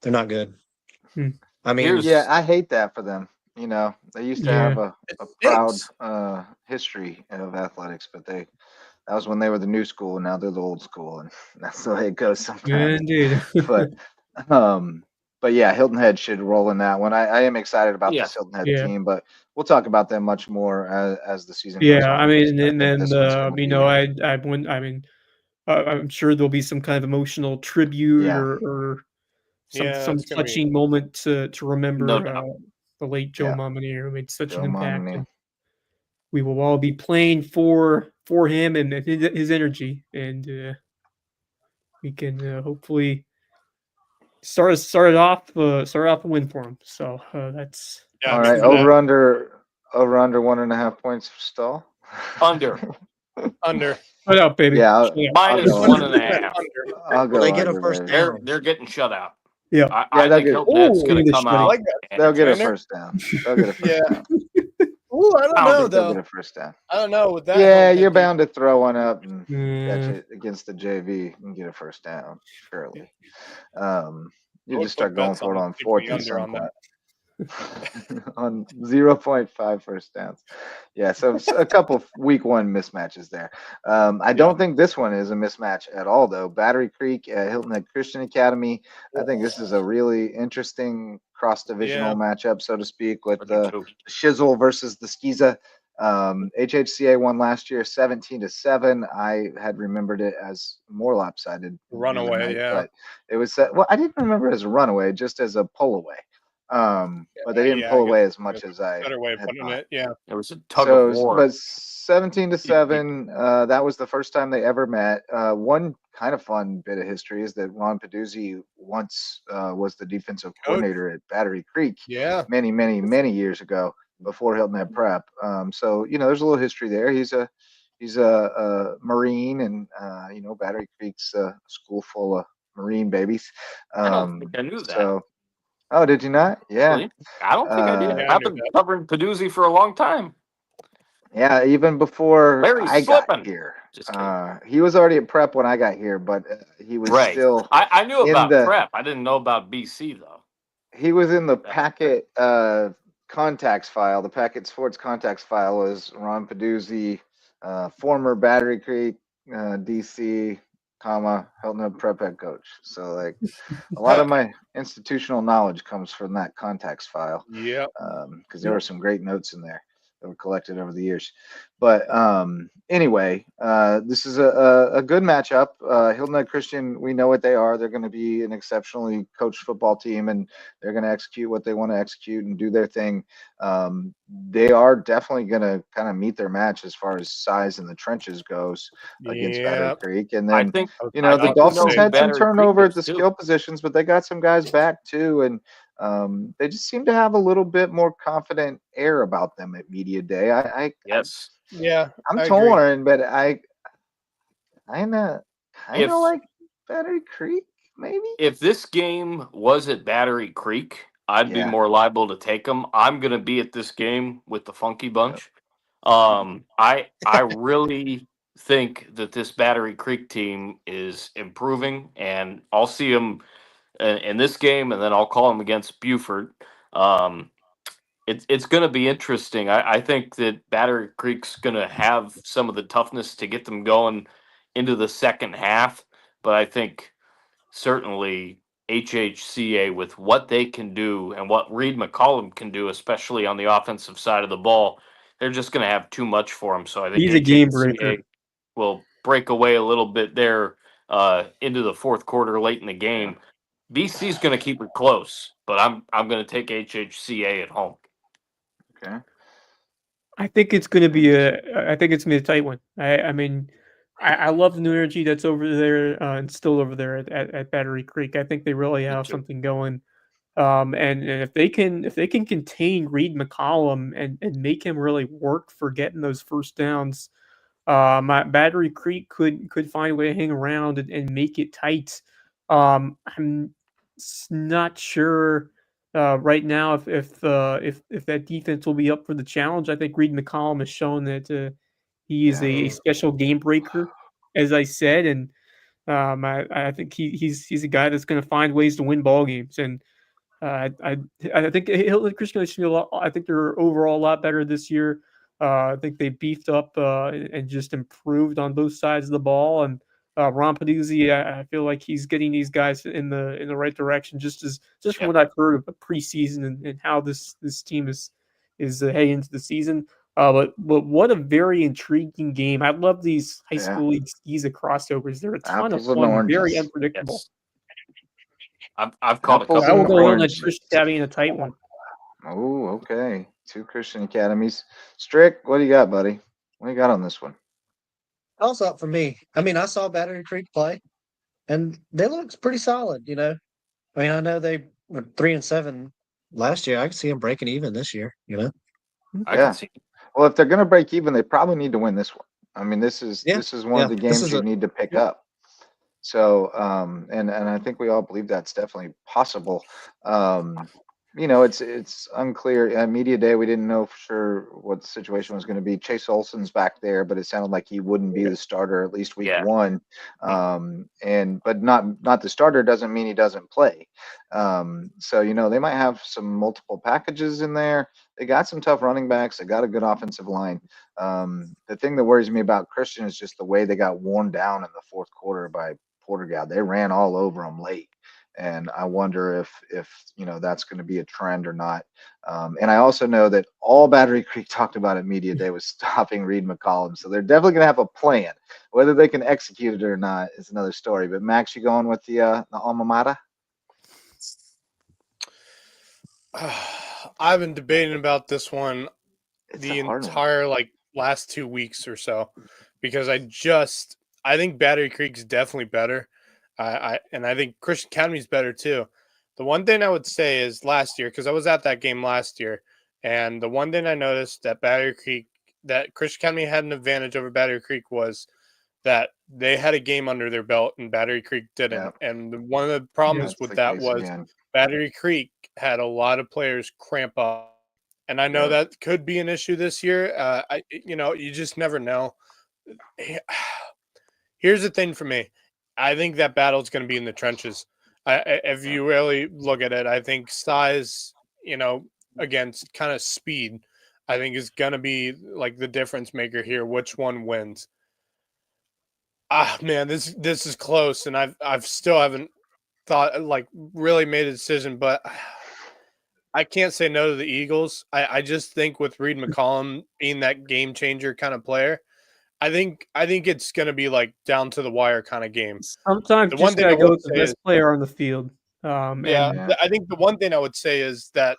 not good. I mean, I hate that for them. They used to have a proud history of athletics, but that was when they were the new school, and now they're the old school, and that's the way it goes sometimes. Yeah, indeed. But yeah, Hilton Head should roll in that one. I am excited about this Hilton Head team, but we'll talk about them much more as the season goes on. I mean, and then I'm sure there'll be some kind of emotional tribute or some touching moment to remember the late Joe Mominier, who made such an impact. we will all be playing for him and his energy, and we can hopefully start off a win for him. So that's all right. Over under 1.5 points for Stahl. Under. Under. Shut out, baby. Yeah, minus 1.5. I'll go. They get a under, first baby. down. They're getting shut out. Yeah. I they'll think get- Hilton Head's going to come I out. like that. and They'll get a Trainer? first down. They'll get a first Yeah. down. Ooh, I don't know They'll though. get a first down. I don't know with that. Yeah, Hilton you're team. bound to throw one up and catch Mm, it against the JV and get a first down. Surely. You I would just start put going bets for it on on taking fourth the and under some on that. point. On 0.5 first downs. Yeah, so a couple of week one mismatches there. I don't think this one is a mismatch at all, though. Battery Creek, Hilton Head Christian Academy. I think this is a really interesting cross-divisional matchup, so to speak, with the Shizzle versus the Skiza. HHCA won last year 17-7. I had remembered it as more lopsided. Runaway, yeah. But it was, well, I didn't remember it as a runaway, just as a pull away. But they didn't Yeah, pull I guess away as much as I better way of had putting thought. it. Yeah. It was a tug of war. But 17-7, that was the first time they ever met. One kind of fun bit of history is that Ron Peduzzi once was the defensive coordinator at Battery Creek many, many, many years ago before Hilton had prep. So, there's a little history there. He's a Marine, and, Battery Creek's a school full of Marine babies. I don't think I knew that. So, oh, did you not? Yeah. Really? I don't think I did. Yeah, I I've knew been that. covering Peduzzi for a long time. Yeah, even before Larry's I got slipping. here. Just kidding. He was already at prep when I got here, but he was still I knew in about the- prep. I didn't know about BC though. he was in the packet contacts file. The packet sports contacts file was Ron Peduzzi, former Battery Creek, DC, Hilton Head prep head coach. So like a lot of my institutional knowledge comes from that contacts file. Yep. Because there were some great notes in there that were collected over the years. But anyway, this is a good matchup. Hilton Head Christian, we know what they are. They're going to be an exceptionally coached football team, and they're going to execute what they want to execute and do their thing. They are definitely going to kind of meet their match as far as size in the trenches goes against Battery Creek. And then, I think the Dolphins had some turnover at the skill positions, but they got some guys back too. And they just seem to have a little bit more confident air about them at media day. I'm torn, but I kind of like Battery Creek. Maybe if this game was at Battery Creek, I'd be more liable to take them. I'm gonna be at this game with the Funky Bunch. I really think that this Battery Creek team is improving, and I'll see them in this game, and then I'll call them against Buford. It's going to be interesting. I think that Battery Creek's going to have some of the toughness to get them going into the second half, but I think certainly HHCA with what they can do and what Reed McCollum can do, especially on the offensive side of the ball, they're just going to have too much for him. So I think he's a game breaker. Will break away a little bit there into the fourth quarter, late in the game. BC's going to keep it close, but I'm going to take HHCA at home. Okay. I think it's going to be a tight one. I mean, I love the new energy that's over there and still over there at Battery Creek. I think they really have something going. And if they can contain Reed McCollum and make him really work for getting those first downs, my Battery Creek could find a way to hang around and make it tight. I'm not sure right now if that defense will be up for the challenge. I think Reed McCollum has shown that he is a special game breaker, as I said, and I think he's a guy that's going to find ways to win ball games. And I think Hilton Christian, I think they're overall a lot better this year. I think they beefed up and just improved on both sides of the ball. And Ron Peduzzi, I feel like he's getting these guys in the right direction. Just from what I've heard of the preseason and how this team is heading into the season. But what a very intriguing game! I love these high school league Skiza crossovers. They're a ton Apples of and fun, oranges. very unpredictable. I've called a couple. I will go on oranges. Trish having a tight one. Oh, okay. 2 Christian academies. Strick, what do you got, buddy? What do you got on this one? Toss up for me. I mean, I saw Battery Creek play, and they looked pretty solid. I mean, I know they were 3-7 last year. I can see them breaking even this year. I Yeah. can see. Well, if they're going to break even, they probably need to win this one. I mean, this is Yeah, one of the this games is you a need to pick up. So, and I think we all believe that's definitely possible. It's unclear. At media day, we didn't know for sure what the situation was going to be. Chase Olsen's back there, but it sounded like he wouldn't be the starter at least week Yeah. 1. But not the starter doesn't mean he doesn't play. So they might have some multiple packages in there. They got some tough running backs. They got a good offensive line. The thing that worries me about Christian is just the way they got worn down in the fourth quarter by Portergal. They ran all over them late. And I wonder if that's going to be a trend or not. And I also know that all Battery Creek talked about at media day was stopping Reed McCollum. So they're definitely going to have a plan. Whether they can execute it or not is another story. But Max, you going with the alma mater? I've been debating about this one It's the a hard one. entire last 2 weeks or so, because I think Battery Creek's definitely better. I think Christian Academy's better too. The one thing I would say is last year, because I was at that game last year, and the one thing I noticed that Christian Academy had an advantage over Battery Creek was that they had a game under their belt and Battery Creek didn't. Yep. And one of the problems That's with the that case was again. Battery Creek had a lot of players cramp up. And I know that could be an issue this year. You just never know. Here's the thing for me. I think that battle's going to be in the trenches. If you really look at it, I think size, against kind of speed, I think is going to be the difference maker here. Which one wins? Man, this is close, and I've still haven't thought really made a decision, but I can't say no to the Eagles. I just think with Reed McCollum being that game changer kind of player, I think it's going to be down to the wire kind of game. Sometimes The you one just thing gotta I go would with the say best player on the field. I think the one thing I would say is that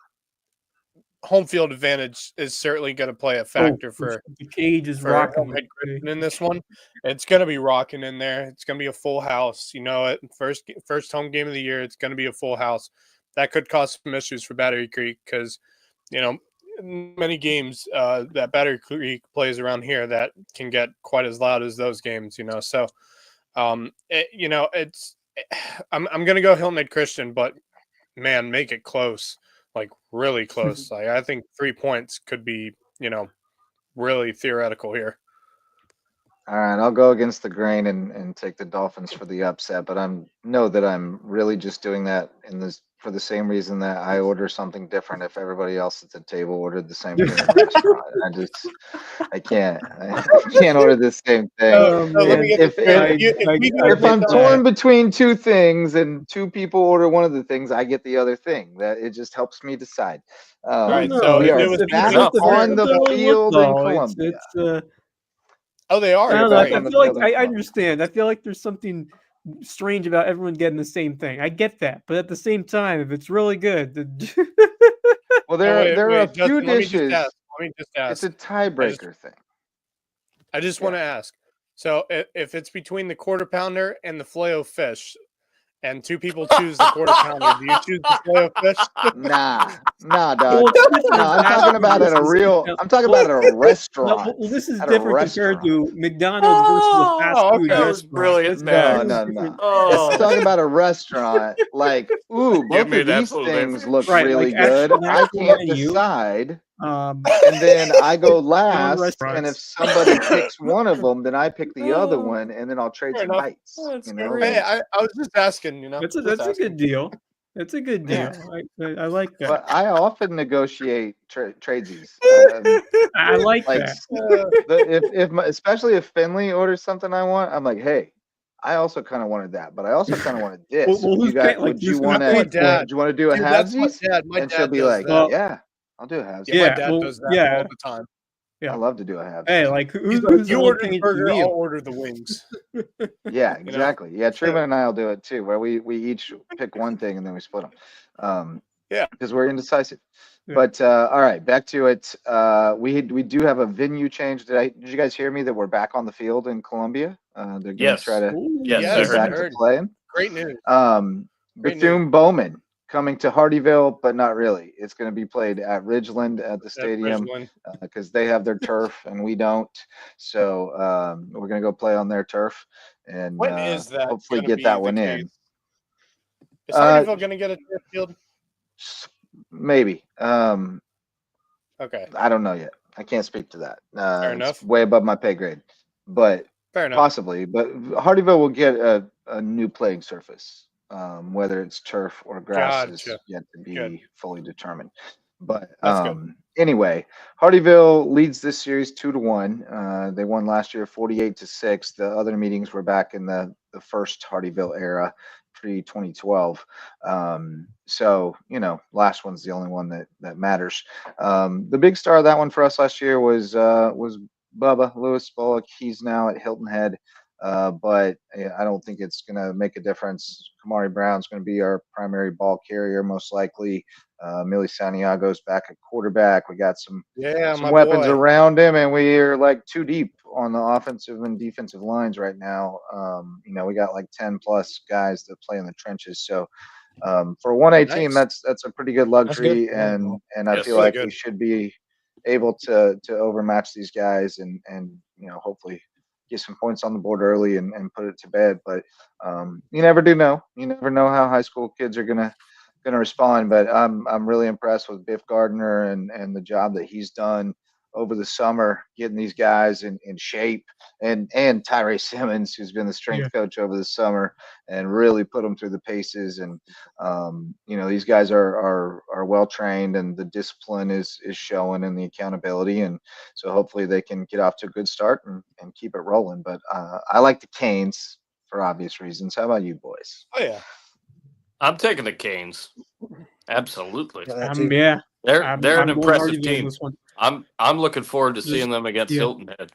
home field advantage is certainly going to play a factor for the cage is for rocking Homestead Christian in this one. It's going to be rocking in there. It's going to be a full house. First home game of the year, it's going to be a full house. That could cause some issues for Battery Creek because, many games that Battery Creek plays around here that can get quite as loud as those games. So, I'm going to go Hilton Christian, but man, make it close, really close. I think 3 points could be, really theoretical here. All right, I'll go against the grain and take the Dolphins for the upset, but I'm really just doing that for the same reason that I order something different if everybody else at the table ordered the same thing in the restaurant. I can't order the same thing. If I'm torn between two things and two people order one of the things, I get the other thing. That it just helps me decide. All right, so we if are it was back on the field in Columbia. Oh, they are. I don't know. I on the feel like field in I Columbia. understand. I feel like there's something strange about everyone getting the same thing. I get that, but at the same time, if it's really good, well, there are a few dishes. Let me just ask. It's a tiebreaker thing. I just want to ask. So, if it's between the quarter pounder and the Filet-O-Fish, and two people choose the quarter pounder, do you choose the Filet-O-Fish? Nah, dog. No, I'm talking about at a restaurant. Well, this is at different compared to McDonald's versus a fast food that was restaurant. brilliant, No. I'm talking about a restaurant. Both of these things look really good. I can't decide. And then I go last, and if somebody picks one of them, then I pick the other one, and then I'll trade some bites. Hey, I was just asking. That's a good deal. That's a good deal. Yeah. I like that. But I often negotiate tradesies. I like that. Especially if Finley orders something I want, I'm like, hey, I also kind of wanted that, but I also kind of wanted this. Would you want to do a halvesies? And she'll be like, yeah, I'll do a halvesies. Yeah, my dad does that all the time. Yeah. I love to do a halvesies. Hey, who's you order the burger, I'll order the wings. Yeah, exactly. Yeah, Truman and I'll do it too, where we each pick one thing and then we split them. Because we're indecisive. Yeah. But all right, back to it. We do have a venue change. Did you guys hear me that we're back on the field in Columbia? They're going to try Yes. to Ooh, Yes, I get Yes, heard back that. to heard. playing. Great news. Great news. Bethune-Bowman coming to Hardyville, but not really. It's going to be played at Ridgeland at the At stadium Ridgeland. because they have their turf and we don't. So we're going to go play on their turf and When is that hopefully going to get be that the one case? in. Is Hardyville going to get a turf field? Maybe. Okay, I don't know yet. I can't speak to that. fair It's enough. way above my pay grade, but Fair enough. possibly. But Hardyville will get a new playing surface. Whether it's turf or grass is Gotcha. yet to be Good. fully determined. But That's good. anyway, Hardyville leads this series 2-1. They won last year 48-6. The other meetings were back in the first Hardyville era, pre-2012. So last one's the only one that matters. The big star of that one for us last year was Bubba Lewis Bullock. He's now at Hilton Head. But I don't think it's going to make a difference. Kamari Brown's going to be our primary ball carrier, most likely. Millie Santiago's back at quarterback. We got some My weapons boy. around him, and we're like too deep on the offensive and defensive lines right now. We got like 10 plus guys that play in the trenches. So for a 1A team, Nice. that's a pretty good That's good luxury, for volleyball. and I Yes. feel Really like we good. should be able to overmatch these guys and hopefully get some points on the board early and put it to bed. But you never do know. You never know how high school kids are gonna respond. But I'm really impressed with Biff Gardner and the job that he's done over the summer, getting these guys in shape, and Tyree Simmons, who's been the strength coach over the summer, and really put them through the paces. And these guys are well trained, and the discipline is showing, and the accountability. And so hopefully they can get off to a good start and keep it rolling. But I like the Canes for obvious reasons. How about you boys? Oh yeah. I'm taking the Canes. Absolutely. Yeah, that too. Yeah. They're I'm an going impressive Hardyville on team. this one. I'm looking forward to Just- seeing them against yeah. Hilton Head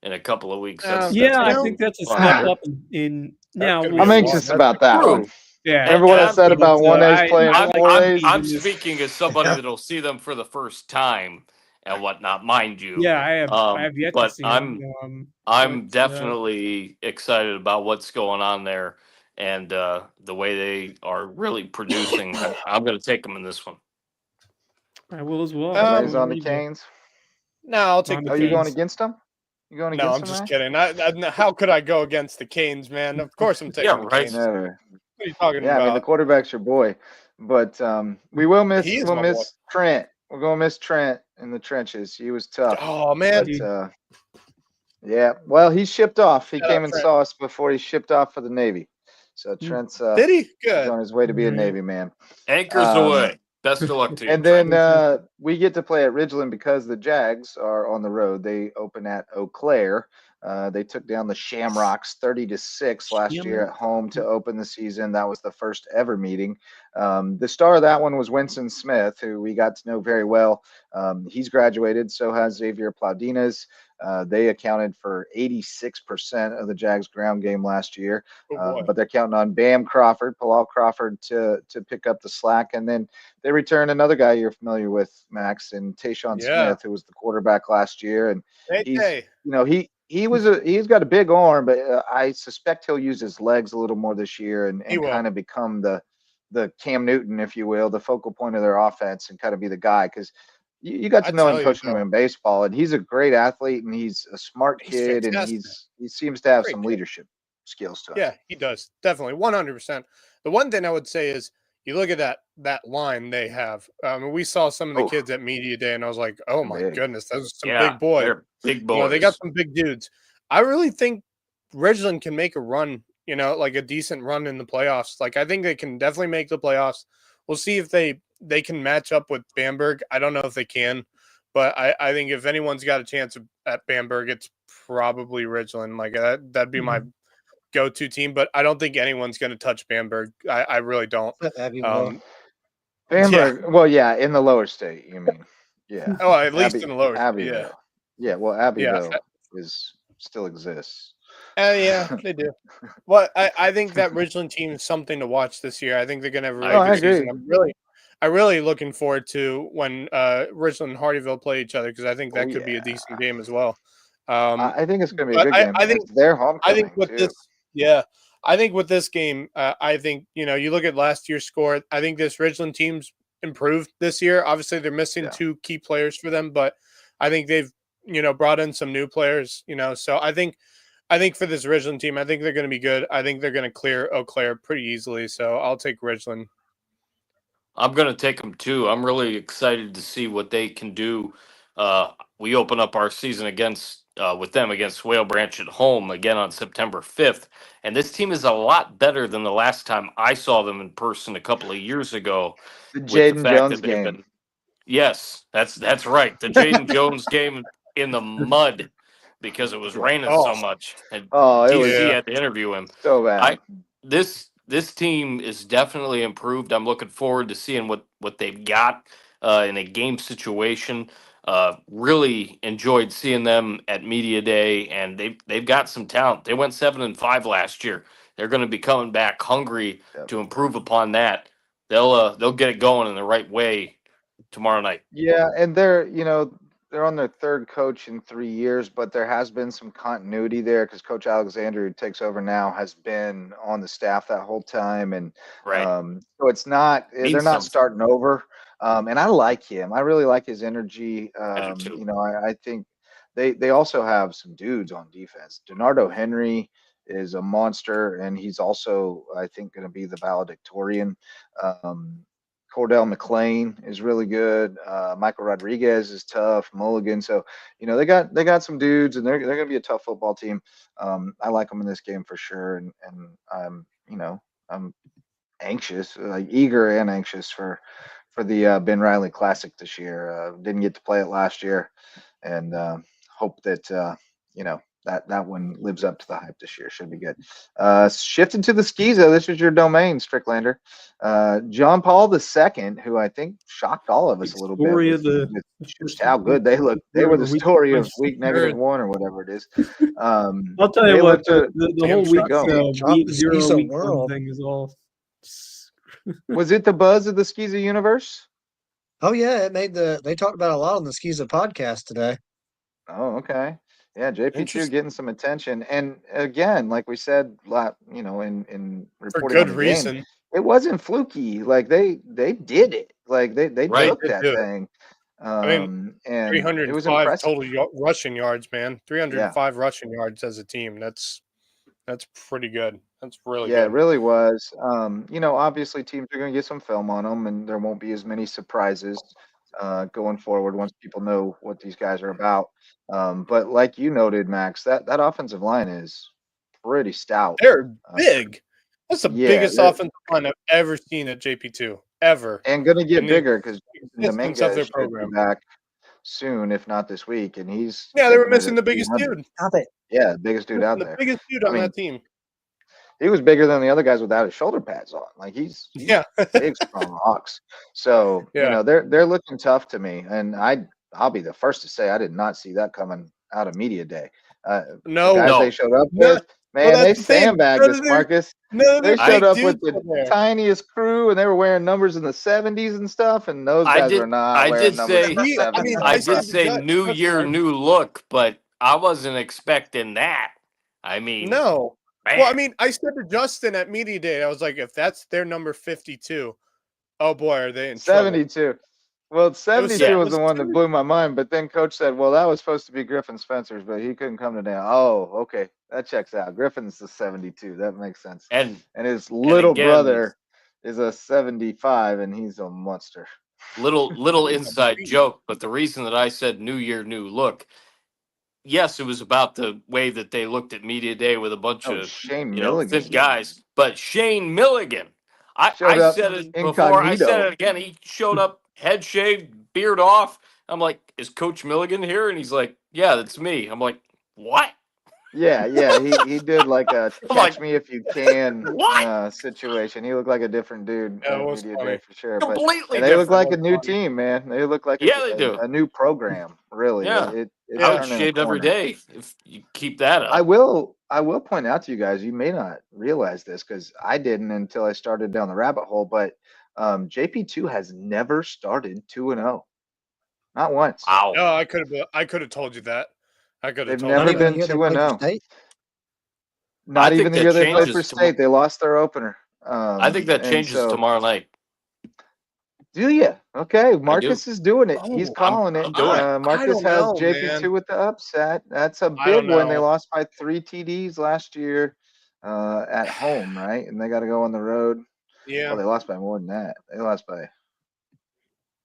in a couple of weeks. Yeah, Yeah, I know, think that's a fun. step up in now. gonna be I'm a anxious lot. about that True. one. Yeah. Remember what I said about But, 1A's playing I like 4A's? I'm this. speaking as somebody that'll see them for the first time and whatnot, mind you. Yeah, I have yet to but see I'm him. I'm definitely excited about what's going on there and the way they are really producing. I'm going to take them in this one. I will as well. Everybody's Um, on the Canes. No, I'll take the Are you going Canes. against them? You going No, against I'm them? just Ryan? kidding. How could I go against the Canes, man? Of course I'm taking Yeah, the right. Canes. Never. What are you talking Yeah, I mean the about? quarterback's your boy, but we will miss He is my boy. Trent. We're gonna miss Trent in the trenches. He was tough. Oh man. But yeah, well, he shipped off. He Shout out came and Trent. saw us before he shipped off for the Navy. So Trent's Did he? he's Good. on his way to be a Yeah. Navy man. Anchors away. Best of luck to you. And then we get to play at Ridgeland because the Jags are on the road. They open at Eau Claire. They took down the Shamrocks 30-6 last year at home to open the season. That was the first ever meeting. The star of that one was Winston Smith, who we got to know very well. He's graduated. So has Xavier Plaudinas. They accounted for 86% of the Jags ground game last year. But they're counting on Bam Crawford, Bilal Crawford, to pick up the slack. And then they return another guy you're familiar with, Max, and Tayshawn Smith, who was the quarterback last year. And he's got a big arm, but I suspect he'll use his legs a little more this year and kind of become the Cam Newton, if you will, the focal point of their offense, and kind of be the guy, because you got to know him coaching him in baseball, and he's a great athlete, and he's a smart kid, and he seems to have some leadership skills to him. Yeah, he does. Definitely. 100%. The one thing I would say is you look at that line they have. We saw some of the kids at Media Day, and I was like, oh my goodness, those are some big boys. They're big boys. They got some big dudes. I really think Ridgeland can make a run, like a decent run in the playoffs. Like, I think they can definitely make the playoffs. We'll see if they can match up with Bamberg. I don't know if they can, but I think if anyone's got a chance at Bamberg, it's probably Ridgeland. Like, that'd be my go-to team, but I don't think anyone's going to touch Bamberg. I really don't. Bamberg, well, yeah, in the lower state, you mean? Yeah. Oh, at least in the lower state. Abbeville. Yeah, well, Abbeville still exists. Yeah, they do. Well, I think that Ridgeland team is something to watch this year. I think they're going to have a really good season. I'm really looking forward to when Richland and Hardyville play each other because I think that could be a yeah. decent game as well. I think it's going to be a But good game. I It's think their I think homecoming with too. this game, I think you look at last year's score. I think this Ridgeland team's improved this year. Obviously, they're missing two key players for them, but I think they've brought in some new players. So I think for this Ridgeland team, I think they're going to be good. I think they're going to clear Eau Claire pretty easily. So I'll take Ridgeland. I'm going to take them too. I'm really excited to see what they can do. We open up our season with them against Whale Branch at home again on September 5th. And this team is a lot better than the last time I saw them in person a couple of years ago. The with the Jaden fact Jones that they've game. been, yes, that's right. The Jaden Jones game in the mud because it was raining so much. And Oh, it DC was had to interview him. so bad. This team is definitely improved. I'm looking forward to seeing what they've got in a game situation. Really enjoyed seeing them at media day, and they've got some talent. They went 7-5 last year. They're going to be coming back hungry to improve upon that. They'll get it going in the right way tomorrow night. Yeah, and they're on their third coach in 3 years, but there has been some continuity there because Coach Alexander, who takes over now, has been on the staff that whole time, and so it's not they're not starting over. And I like him. I really like his energy. I do too. I think they also have some dudes on defense. Donardo Henry is a monster, and he's also, I think, going to be the valedictorian. Cordell McLean is really good. Michael Rodriguez is tough. Mulligan. So, they got some dudes, and they're going to be a tough football team. I like them in this game for sure, and I'm anxious, like eager and anxious for the Ben Riley Classic this year. Didn't get to play it last year, and hope that that one lives up to the hype this year. Should be good. Shifting to the Skeezo, this is your domain, Stricklander. John Paul II, who I think shocked all of us a little bit with just how good they look. They were the story of week -1 or whatever it is. I'll tell you what, the whole week 0, week 1 thing is all. Was it the buzz of the Skeezo universe? Oh yeah, it made they talked about a lot on the Skeezo podcast today. Oh, okay. Yeah, JP2 getting some attention, and again, like we said, in reporting for good on the reason. game, it wasn't fluky. Like they did it. Like they took that thing. And 305 it was impressive. total rushing yards, man. 305 rushing yards as a team. That's pretty good. That's really good. Yeah, it really was. Obviously teams are going to get some film on them, and there won't be as many surprises going forward once people know what these guys are about. But like you noted, Max, that offensive line is pretty stout. They're big. That's the biggest offensive line I've ever seen at JP2 ever, and going to get bigger because Dominguez is back soon, if not this week, and he's they were missing the biggest dude. Stop it. Yeah, the biggest dude out there. The biggest dude on that team. He was bigger than the other guys without his shoulder pads on. Like he's big, strong ox. So they're looking tough to me, and I'll be the first to say I did not see that coming out of media day. They showed up with, man, they sandbagged us, Marcus. They showed up with the tiniest crew, and they were wearing numbers in the 70s and stuff, and those guys were not wearing numbers in the 70s. I did say new year, new look, but I wasn't expecting that. I mean, no. Man. Well, I mean, I said to Justin at media day, I was like, if that's their number 52, oh boy, are they in 72. trouble. Well, 72 was the one that blew my mind, but then Coach said, well, that was supposed to be Griffin Spencer's, but he couldn't come today. Oh, okay. That checks out. Griffin's the 72. That makes sense. And his little brother is a 75, and he's a monster. Little inside joke, but the reason that I said new year, new look, yes, it was about the way that they looked at media day with a bunch of Shane fit guys, but Shane Milligan, I said it before, I said it again. He showed up, head shaved, beard off. I'm like, is Coach Milligan here? And he's like, yeah, that's me. I'm like, what? Yeah, he did like a catch me if you can situation. He looked like a different dude media day for sure. Completely they look like a new team, man. They look like a new program, really. Yeah. I would shave every day if you keep that up. I will point out to you guys, you may not realize this because I didn't until I started down the rabbit hole, but JP2 has never started 2-0. Not once. Wow. No, I could have told you that. I could have They've told never you Not even been the year they played for 2-0. state. Not I even think the that year they played for changes state. They lost their opener. I think that And changes so, tomorrow night. do you? Okay, Marcus is doing it. He's Oh, calling I'm it. doing it. Marcus don't has know, JP2 man. with the upset. That's a I don't big one. They know. lost by 3 TDs last year at home, right? And they got to go on the road. Yeah, Well, they lost by more than that. They lost by,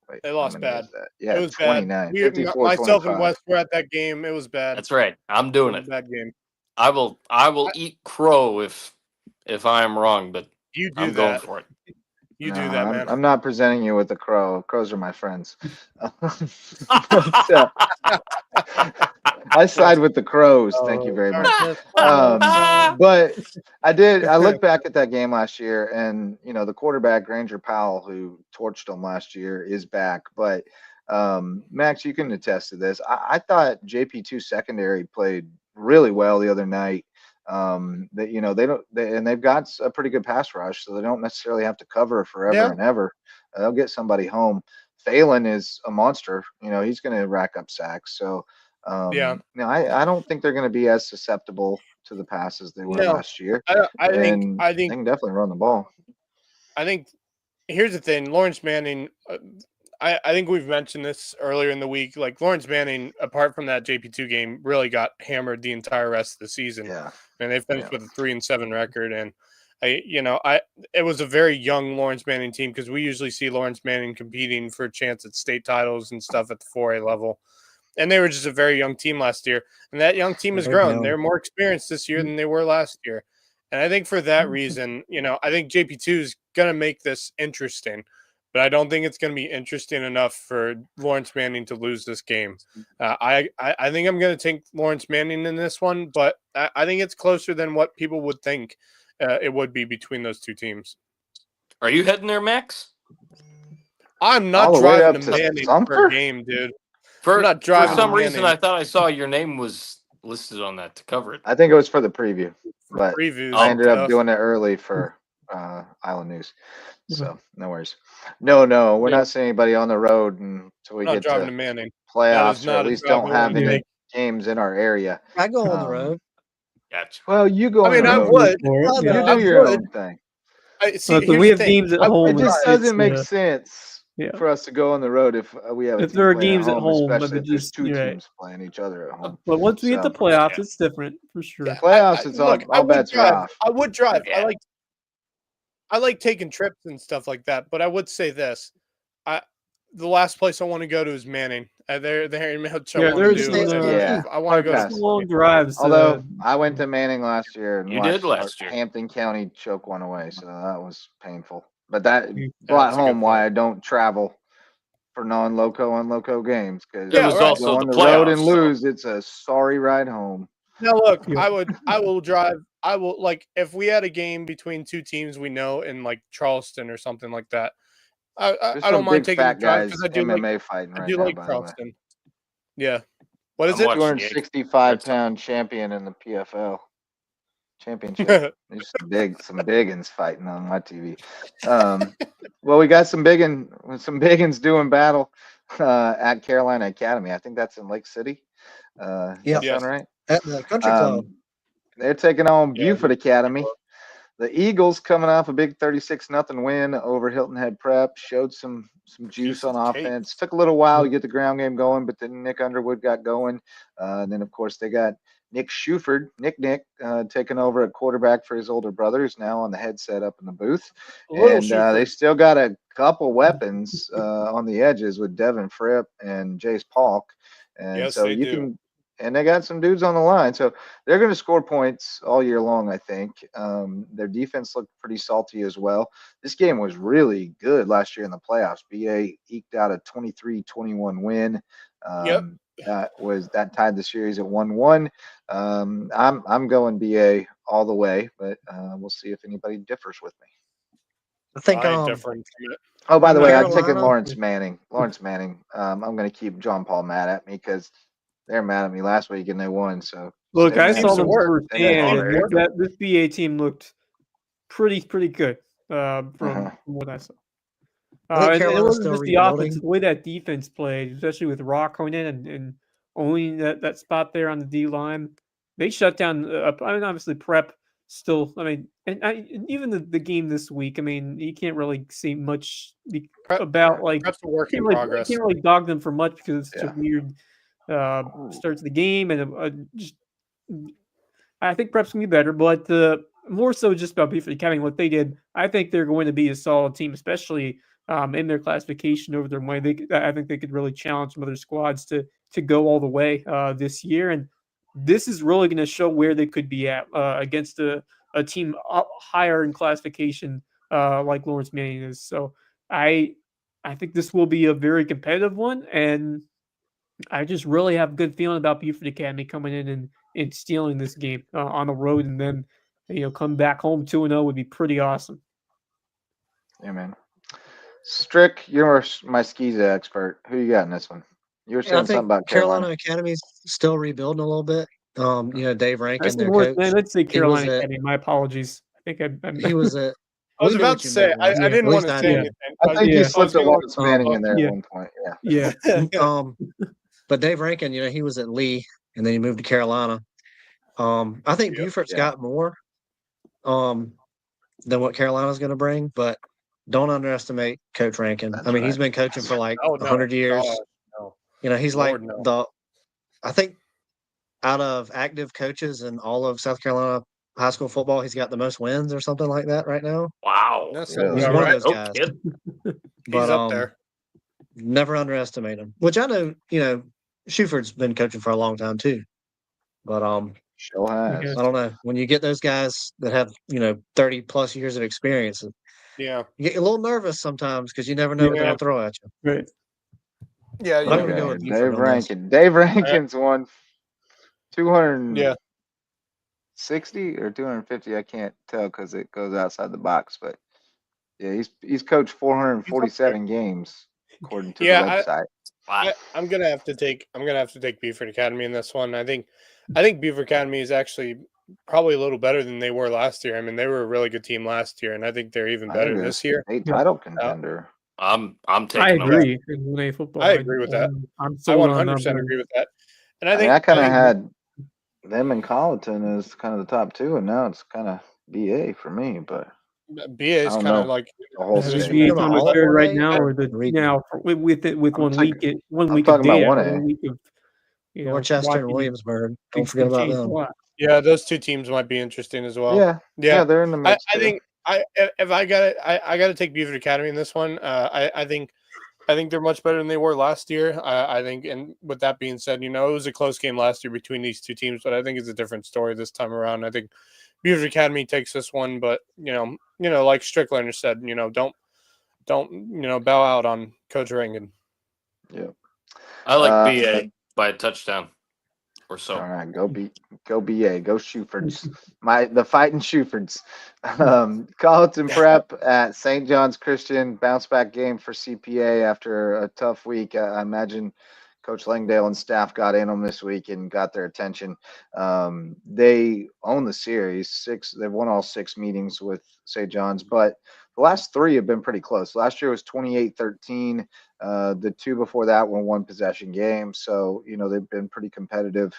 wait, they how lost many bad. is that? It Yeah, was bad. 29, We, 54, myself and 25. Wes were at that game. It was bad. That's right. I'm It doing was a it. bad game. I will eat crow if I am wrong, but You do I'm going that. for it. You No, do that, man. I'm not presenting you with the crow. Crows are my friends. But, I side with the crows. Thank you very much. But I looked back at that game last year, and the quarterback Granger Powell, who torched them last year, is back. But Max, you can attest to this. I thought JP2 secondary played really well the other night. They've got a pretty good pass rush, so they don't necessarily have to cover forever Yeah. and ever. They'll get somebody home. Phelan is a monster. He's going to rack up sacks. So Yeah. I don't think they're going to be as susceptible to the pass as they were No. last year. I And think they can definitely run the ball. I think here's the thing. Lawrence Manning. I think we've mentioned this earlier in the week. Like Lawrence Manning, apart from that JP2 game, really got hammered the entire rest of the season. Yeah. And they finished with a 3-7 record. And it was a very young Lawrence Manning team because we usually see Lawrence Manning competing for a chance at state titles and stuff at the 4A level. And they were just a very young team last year. And that young team has grown. They're more experienced this year than they were last year. And I think for that reason, I think JP2 is going to make this interesting. But I don't think it's going to be interesting enough for Lawrence Manning to lose this game. I think I'm going to take Lawrence Manning in this one, but I think it's closer than what people would think it would be between those two teams. Are you heading there, Max? I'm not All the way driving up to to Manning Sumter? for a game, dude. For I'm not driving some to reason, Manning. I thought I saw your name was listed on that to cover it. I think it was for the preview, but Previews. I ended up stuff. doing it early for Island News. So no worries. No, we're Yeah. not seeing anybody on the road until we I'm not get driving to to Manning. playoffs, or not at a least drive don't I have wanna any make. games in our area. I go on the road. Gotcha. Well, you go on the I road. would. Oh, You no, do your own thing. See, But here's we the have thing. games at I home. It just It's- doesn't make sense Yeah. for us to go on the road if we have a If team there are playing games at home, home, but especially it if there's just- two you're right. teams playing each other at home. But once we hit the So- playoffs, it's different for sure. Yeah. Playoffs, it's look, all bets are off. I would drive. Yeah. I like taking trips and stuff like that. But I would say this: the last place I want to go to is Manning. They're in much I Yeah, want to there's do. some, Yeah. I want to go Hard to pass. long drives. Although I went to Manning last year and You watched did last our year. Hampton County choke one away, so that was painful. But that brought that's a good home why point. I don't travel for non-loco on loco games because Yeah, It was right. also go on the the road and playoffs, so- lose. It's a sorry ride home. Now look, Yeah. I will drive. I will like if we had a game between two teams we know in like Charleston or something like that. There's I some don't mind big taking the fat drive guys because I do MMA fighting I right do now, like by the way. Charleston. Yeah. What is I'm it? watching the 265-pound champion in the PFL championship. There's some biggins fighting on my TV. Well, we got some biggins doing battle at Carolina Academy. I think that's in Lake City. Does Yeah. that sound right? At the country club. They're taking on Yeah. Buford Academy. The Eagles coming off a big 36-0 win over Hilton Head Prep, showed some juice on Piece of cake. offense. Took a little while to get the ground game going, but then Nick Underwood got going. And then, of course, they got Nick Shuford, Nick, taking over at quarterback for his older brother, who's now on the headset up in the booth. And they still got a couple weapons on the edges with Devin Fripp and Jace Polk. And Yes, so they you do. can – and they got some dudes on the line. So they're going to score points all year long, I think. Their defense looked pretty salty as well. This game was really good last year in the playoffs. BA eked out a 23-21 win. Yep. That tied the series at 1-1. I'm going BA all the way, but we'll see if anybody differs with me. I think I ain't different from it. Oh, by the way, I'm taking Carolina. Lawrence Manning. I'm going to keep John Paul mad at me because they're mad at me last week and they won. So Look, stay I mad. saw them work. firsthand, Stay and this BA team looked pretty good from Uh-huh. what I saw. I think And it Carolina's wasn't still just the offense, rebuilding. the way that defense played, especially with Rock coming in and owning that spot there on the D line. They shut down. I mean, obviously, Prep still. I mean, and even the game this week. I mean, you can't really say much about like Prep's a work in you progress. can't really dog them for much because it's such a Yeah. weird start to the game and just. I think Prep's gonna be better, but more so just about Beaufort Academy, what they did. I think they're going to be a solid team, especially in their classification over their way. I think they could really challenge some other squads to go all the way this year, and this is really going to show where they could be at against a team up higher in classification like Lawrence Manning is. So I think this will be a very competitive one, and I just really have a good feeling about Beaufort Academy coming in and stealing this game on the road, and then come back home 2-0 would be pretty awesome. Yeah, man. Strick, you're my skis expert. Who you got in this one? You were Yeah, I saying think something about Carolina Carolina. Academy's still rebuilding a little bit. Dave I Rankin, said their North, coach, let's say he was Carolina at Academy. My apologies. I think he was at. I was We knew about what to you say meant, Wes. I Yeah. didn't At want least to I say did. anything. I think you Yeah. slipped a Lawrence Manning in there yeah. at one point. Yeah. Yeah. But Dave Rankin, he was at Lee, and then he moved to Carolina. I think Yep. Beaufort's Yeah. got more than what Carolina's going to bring, but don't underestimate Coach Rankin. That's I mean, he's right. been coaching for like Oh, no. 100 years. God, no. He's Lord, like no. I think out of active coaches in all of South Carolina high school football, he's got the most wins or something like that right now. Wow. That's Really? He's about one right. of those guys. kid. He's up there. Never underestimate him. Which I know, Shuford's been coaching for a long time too. But Sure has. I don't know. When you get those guys that have 30 plus years of experience, Yeah. you get a little nervous sometimes because you never know what they're Yeah. gonna throw at you. Right. Yeah. But I'm You gonna go know. with Buford Dave on this. Rankin. Dave Rankin's won 260 Yeah. or 250. I can't tell because it goes outside the box. But yeah, he's coached He's up there. 447 games according to the Yeah. website. Wow. I'm gonna have to take Beaufort Academy in this one. I think Beaufort Academy is actually probably a little beher than they were last year. I mean, they were a really good team last year, and I think they're even I better think they're this year. state title contender. I'm taking I them. agree. In 1A football, I agree with that. I'm I sold on 100% them. agree with that. And I I mean, think I kind of think had them and Colleton as kind of the top two, and now it's kind of BA for me. But BA I is don't kind of know. like The whole Is state. VA Talking about time all shared of right 1A now, or or the region? now with I'm one week talking- one I'm week of talking about data, 1A. 1 week of Norchester and watching Williamsburg. Don't things forget can about change a them. lot. yeah, those two teams might be interesting as well. Yeah, Yeah, they're in the mix. I too. think if I got it, I got to take Beaufort Academy in this one. I think they're much better than they were last year. I think, and with that being said, it was a close game last year between these two teams, but I think it's a different story this time around. I think Beaufort Academy takes this one, but like Strickland said, don't bow out on Coach Rankin. Yeah. I like BA by a touchdown or so. All right, go BA, go Shufords. The fighting Shufords. Colleton Prep at St. John's Christian, bounce back game for CPA after a tough week. I imagine Coach Langdale and staff got in them this week and got their attention. They own the series. They've won all 6 meetings with St. John's, but the last 3 have been pretty close. Last year was 28-13. The 2 before that were 1 possession games. So, they've been pretty competitive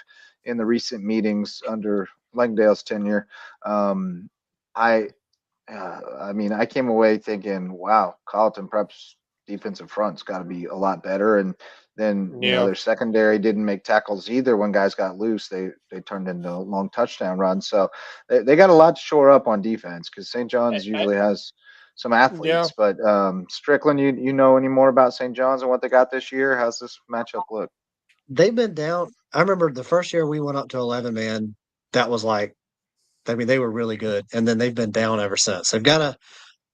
in the recent meetings under Langdale's tenure. I mean, I came away thinking, wow, Colleton Prep's defensive front's got to be a lot better. And then, their secondary didn't make tackles either. When guys got loose, they turned into long touchdown runs. So they got a lot to shore up on defense because St. John's usually has some athletes. But Strickland, you know any more about St. John's and what they got this year? How's this matchup look? They've been down. I remember the first year we went up to 11 man. That was like, they were really good, and then they've been down ever since. They've got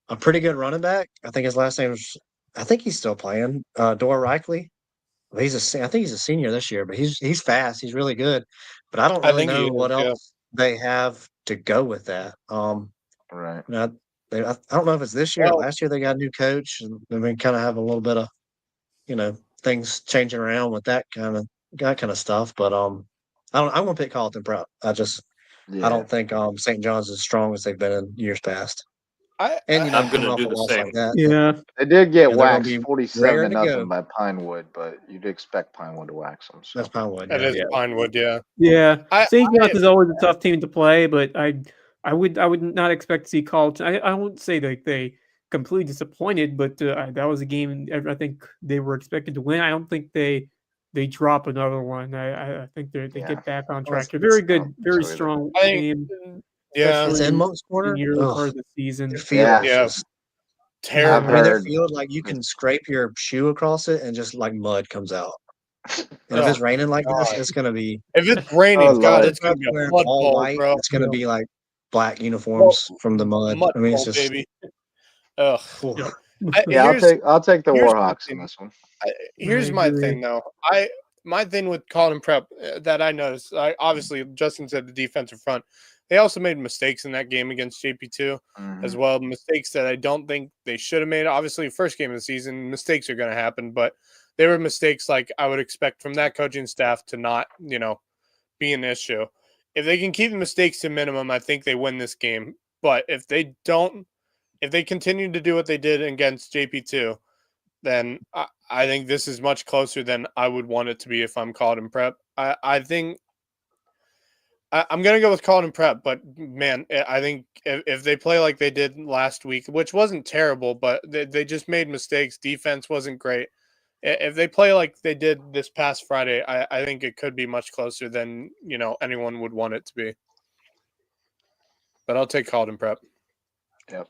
a pretty good running back. I think his last name was. I think he's still playing. Dora Reichley. I think he's a senior this year, but he's fast. He's really good. But I don't really know what else they have to go with that. Right. I don't know if it's this year or last year they got a new coach, and they kind of have a little bit of, things changing around with that kind of stuff. But I'm gonna pick Colleton Prep. I don't think St. John's as strong as they've been in years past. And I'm coming gonna off do a the loss same. like that. Yeah. They did get they're gonna waxed be 47 raring to to go. nothing by Pinewood, but you'd expect Pinewood to wax them. So. That's Pinewood. That Yeah. is Pinewood, yeah. Yeah. St. John's I- is always a tough team to play, but I would not expect to see Carlton. I wouldn't say that they completely disappointed, but that was a game I think they were expected to win. I don't think they drop another one. I think they Yeah. get back on Well, track. They're very I good, don't think very so either. strong I think, team, yeah, It's especially in Monk's in Corner. the early part Ugh, of the season. their field Yeah. is Yeah. just terrible. I've I mean, their heard- field, like you can scrape your shoe across it and just like mud comes out. And if Oh, it's raining like this, God. it's gonna be If it's raining, Oh, God, Lord. it's gonna be a wearing mud all bowl, white. bro. It's gonna be like black uniforms from the mud. Mud I mean, it's bowl, just baby. Ugh. Oof. Yeah, I'll take the here's my Warhawks thing. in this one. Here's my thing, though. My thing with Colin Prep that I noticed, obviously Justin said the defensive front. They also made mistakes in that game against JP2 as well. Mistakes that I don't think they should have made. Obviously, first game of the season, mistakes are going to happen, but they were mistakes like I would expect from that coaching staff to not, be an issue. If they can keep the mistakes to minimum, I think they win this game. But if they don't, if they continue to do what they did against JP2, then I think this is much closer than I would want it to be if I'm Colin Prep. I think I'm going to go with Colin Prep, but man, I think if they play like they did last week, which wasn't terrible, but they just made mistakes. Defense wasn't great. If they play like they did this past Friday, I think it could be much closer than, anyone would want it to be. But I'll take Colin Prep. Yep.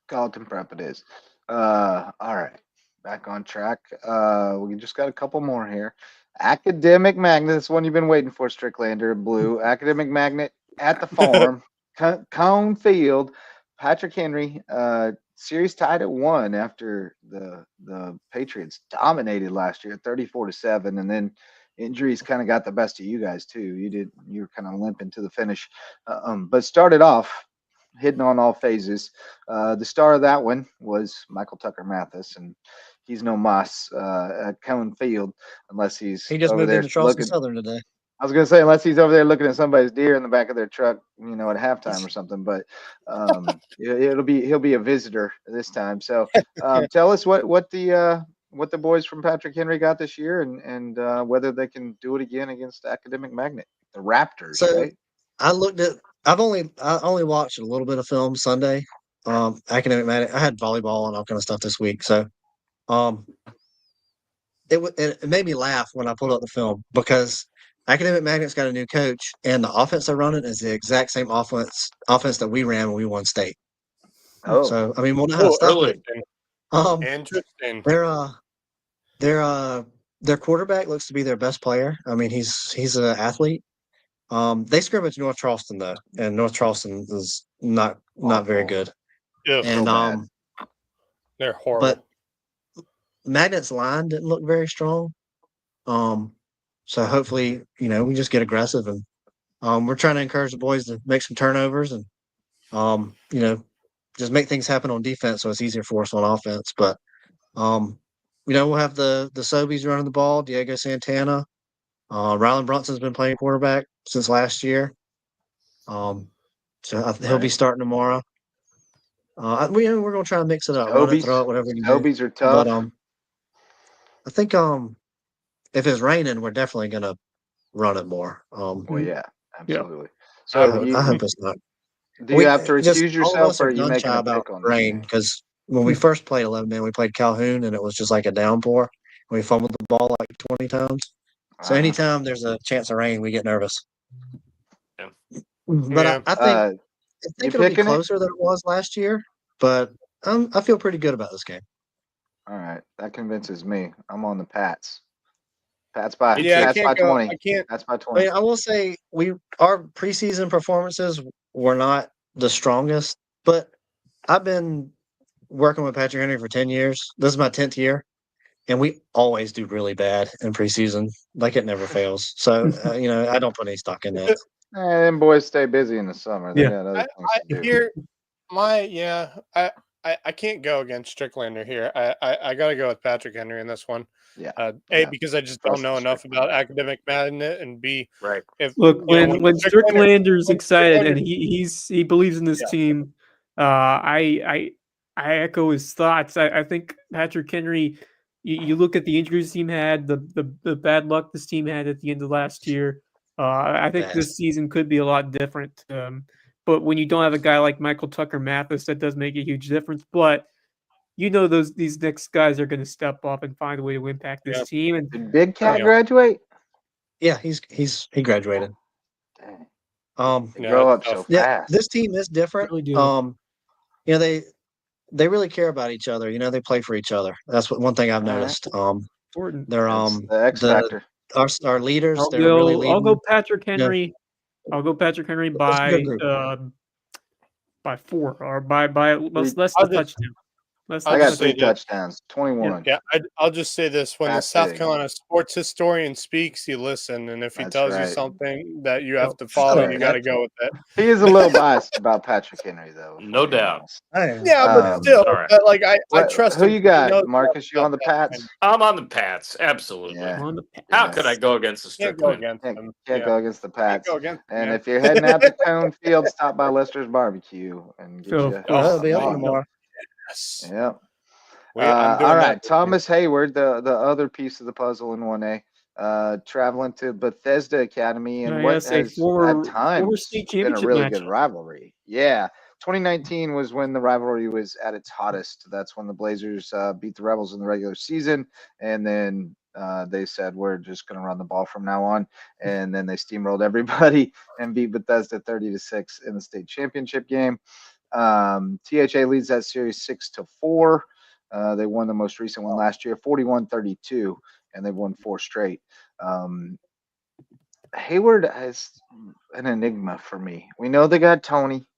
Carlton Prep it is. All right. Back on track. We just got a couple more here. Academic Magnet. This one you've been waiting for, Stricklander Blue. Academic Magnet at the farm. Cone Field. Patrick Henry. Series tied at 1 after the Patriots dominated last year, 34-7, and then injuries kind of got the best of you guys too. You were kind of limping to the finish, but started off hitting on all phases. The star of that one was Michael Tucker Mathis, and he's no mas at Cone Field unless He just over moved there into Charleston looking. Southern today. I was gonna say unless he's over there looking at somebody's deer in the back of their truck, at halftime or something. But he'll be a visitor this time. So tell us what the boys from Patrick Henry got this year, and whether they can do it again against Academic Magnet, the Raptors, So right? I only watched a little bit of film Sunday. Academic Magnet. I had volleyball and all kind of stuff this week, so it made me laugh when I pulled up the film because Academic Magnet's got a new coach, and the offense they're running is the exact same offense that we ran when we won state. Oh, So I mean, we'll know how to stop it. Interesting. Their quarterback looks to be their best player. I mean, he's an athlete. They scrimmage North Charleston though, and North Charleston is not very good. Ugh, And they're horrible. but Magnet's line didn't look very strong. So hopefully, we just get aggressive and we're trying to encourage the boys to make some turnovers and just make things happen on defense so it's easier for us on offense. But we'll have the Sobies running the ball, Diego Santana. Rylan Brunson's been playing quarterback since last year. So he'll be starting tomorrow. We're going to try to mix it up, run it, throw it, whatever you do. Sobies are tough. But I think if it's raining, we're definitely going to run it more. Well, yeah, absolutely. I So hope it's not. do you have to Just recuse all of yourself, us or are are you gun making shy a about pick on rain because when we first played 11-man, we played Calhoun and it was just like a downpour. We fumbled the ball like 20 times. So anytime there's a chance of rain, we get nervous. Yeah. But I think it'll be picking it? closer than it was last year. But I feel pretty good about this game. All right, that convinces me. I'm on the Pats. Pats by Yeah, Pats by 20. I can't. Pats by I 20. mean, I will say our preseason performances were not the strongest, but I've been working with Patrick Henry for 10 years. This is my 10th year, and we always do really bad in preseason. Like it never fails. So, I don't put any stock in that. And boys stay busy in the summer. They got other things to do. I can't go against Stricklander here. I got to go with Patrick Henry in this one. Yeah. Because I just don't know enough about Academic Magnet, and B, Right. Look, when Stricklander's excited and he believes in this team, I echo his thoughts. I think Patrick Henry. You look at the injuries team had, the bad luck this team had at the end of last year. I think this season could be a lot different. But when you don't have a guy like Michael Tucker Mathis, that does make a huge difference. But these next guys are going to step up and find a way to impact this team. And did Big Cat graduate? Yeah, he graduated. Dang. They grow up so fast. This team is different. Really do. They really care about each other. They play for each other. That's one thing I've noticed. Important. They're the X factor. Our leaders. I'll go Patrick Henry. I'll go Patrick Henry by 4 or by less the touchdown. I got 3 touchdowns, 21. Yeah, I'll just say this. When the South Carolina sports historian speaks, you listen. And if he tells you something that you have to follow, you got to go with it. He is a little biased about Patrick Henry, though. No doubt. Yeah, but still, I trust who him. you got, Marcus? You on the Pats? I'm on the Pats, absolutely. Yeah. How could I go against the Strickland? Can't go against the Pats. And if you're heading out to Cone Field, stop by Lester's Barbecue and get you. I'll be open tomorrow. Yeah. All right. Thomas Hayward, the other piece of the puzzle in 1A, traveling to Bethesda Academy, and what has at times been a really good rivalry. Yeah. 2019 was when the rivalry was at its hottest. That's when the Blazers beat the Rebels in the regular season, and then they said, we're just going to run the ball from now on. And then they steamrolled everybody and beat Bethesda 30-6 in the state championship game. THA leads that series 6-4. They won the most recent one last year, 41-32, and they've won 4 straight. Hayward is an enigma for me. We know they got Tony,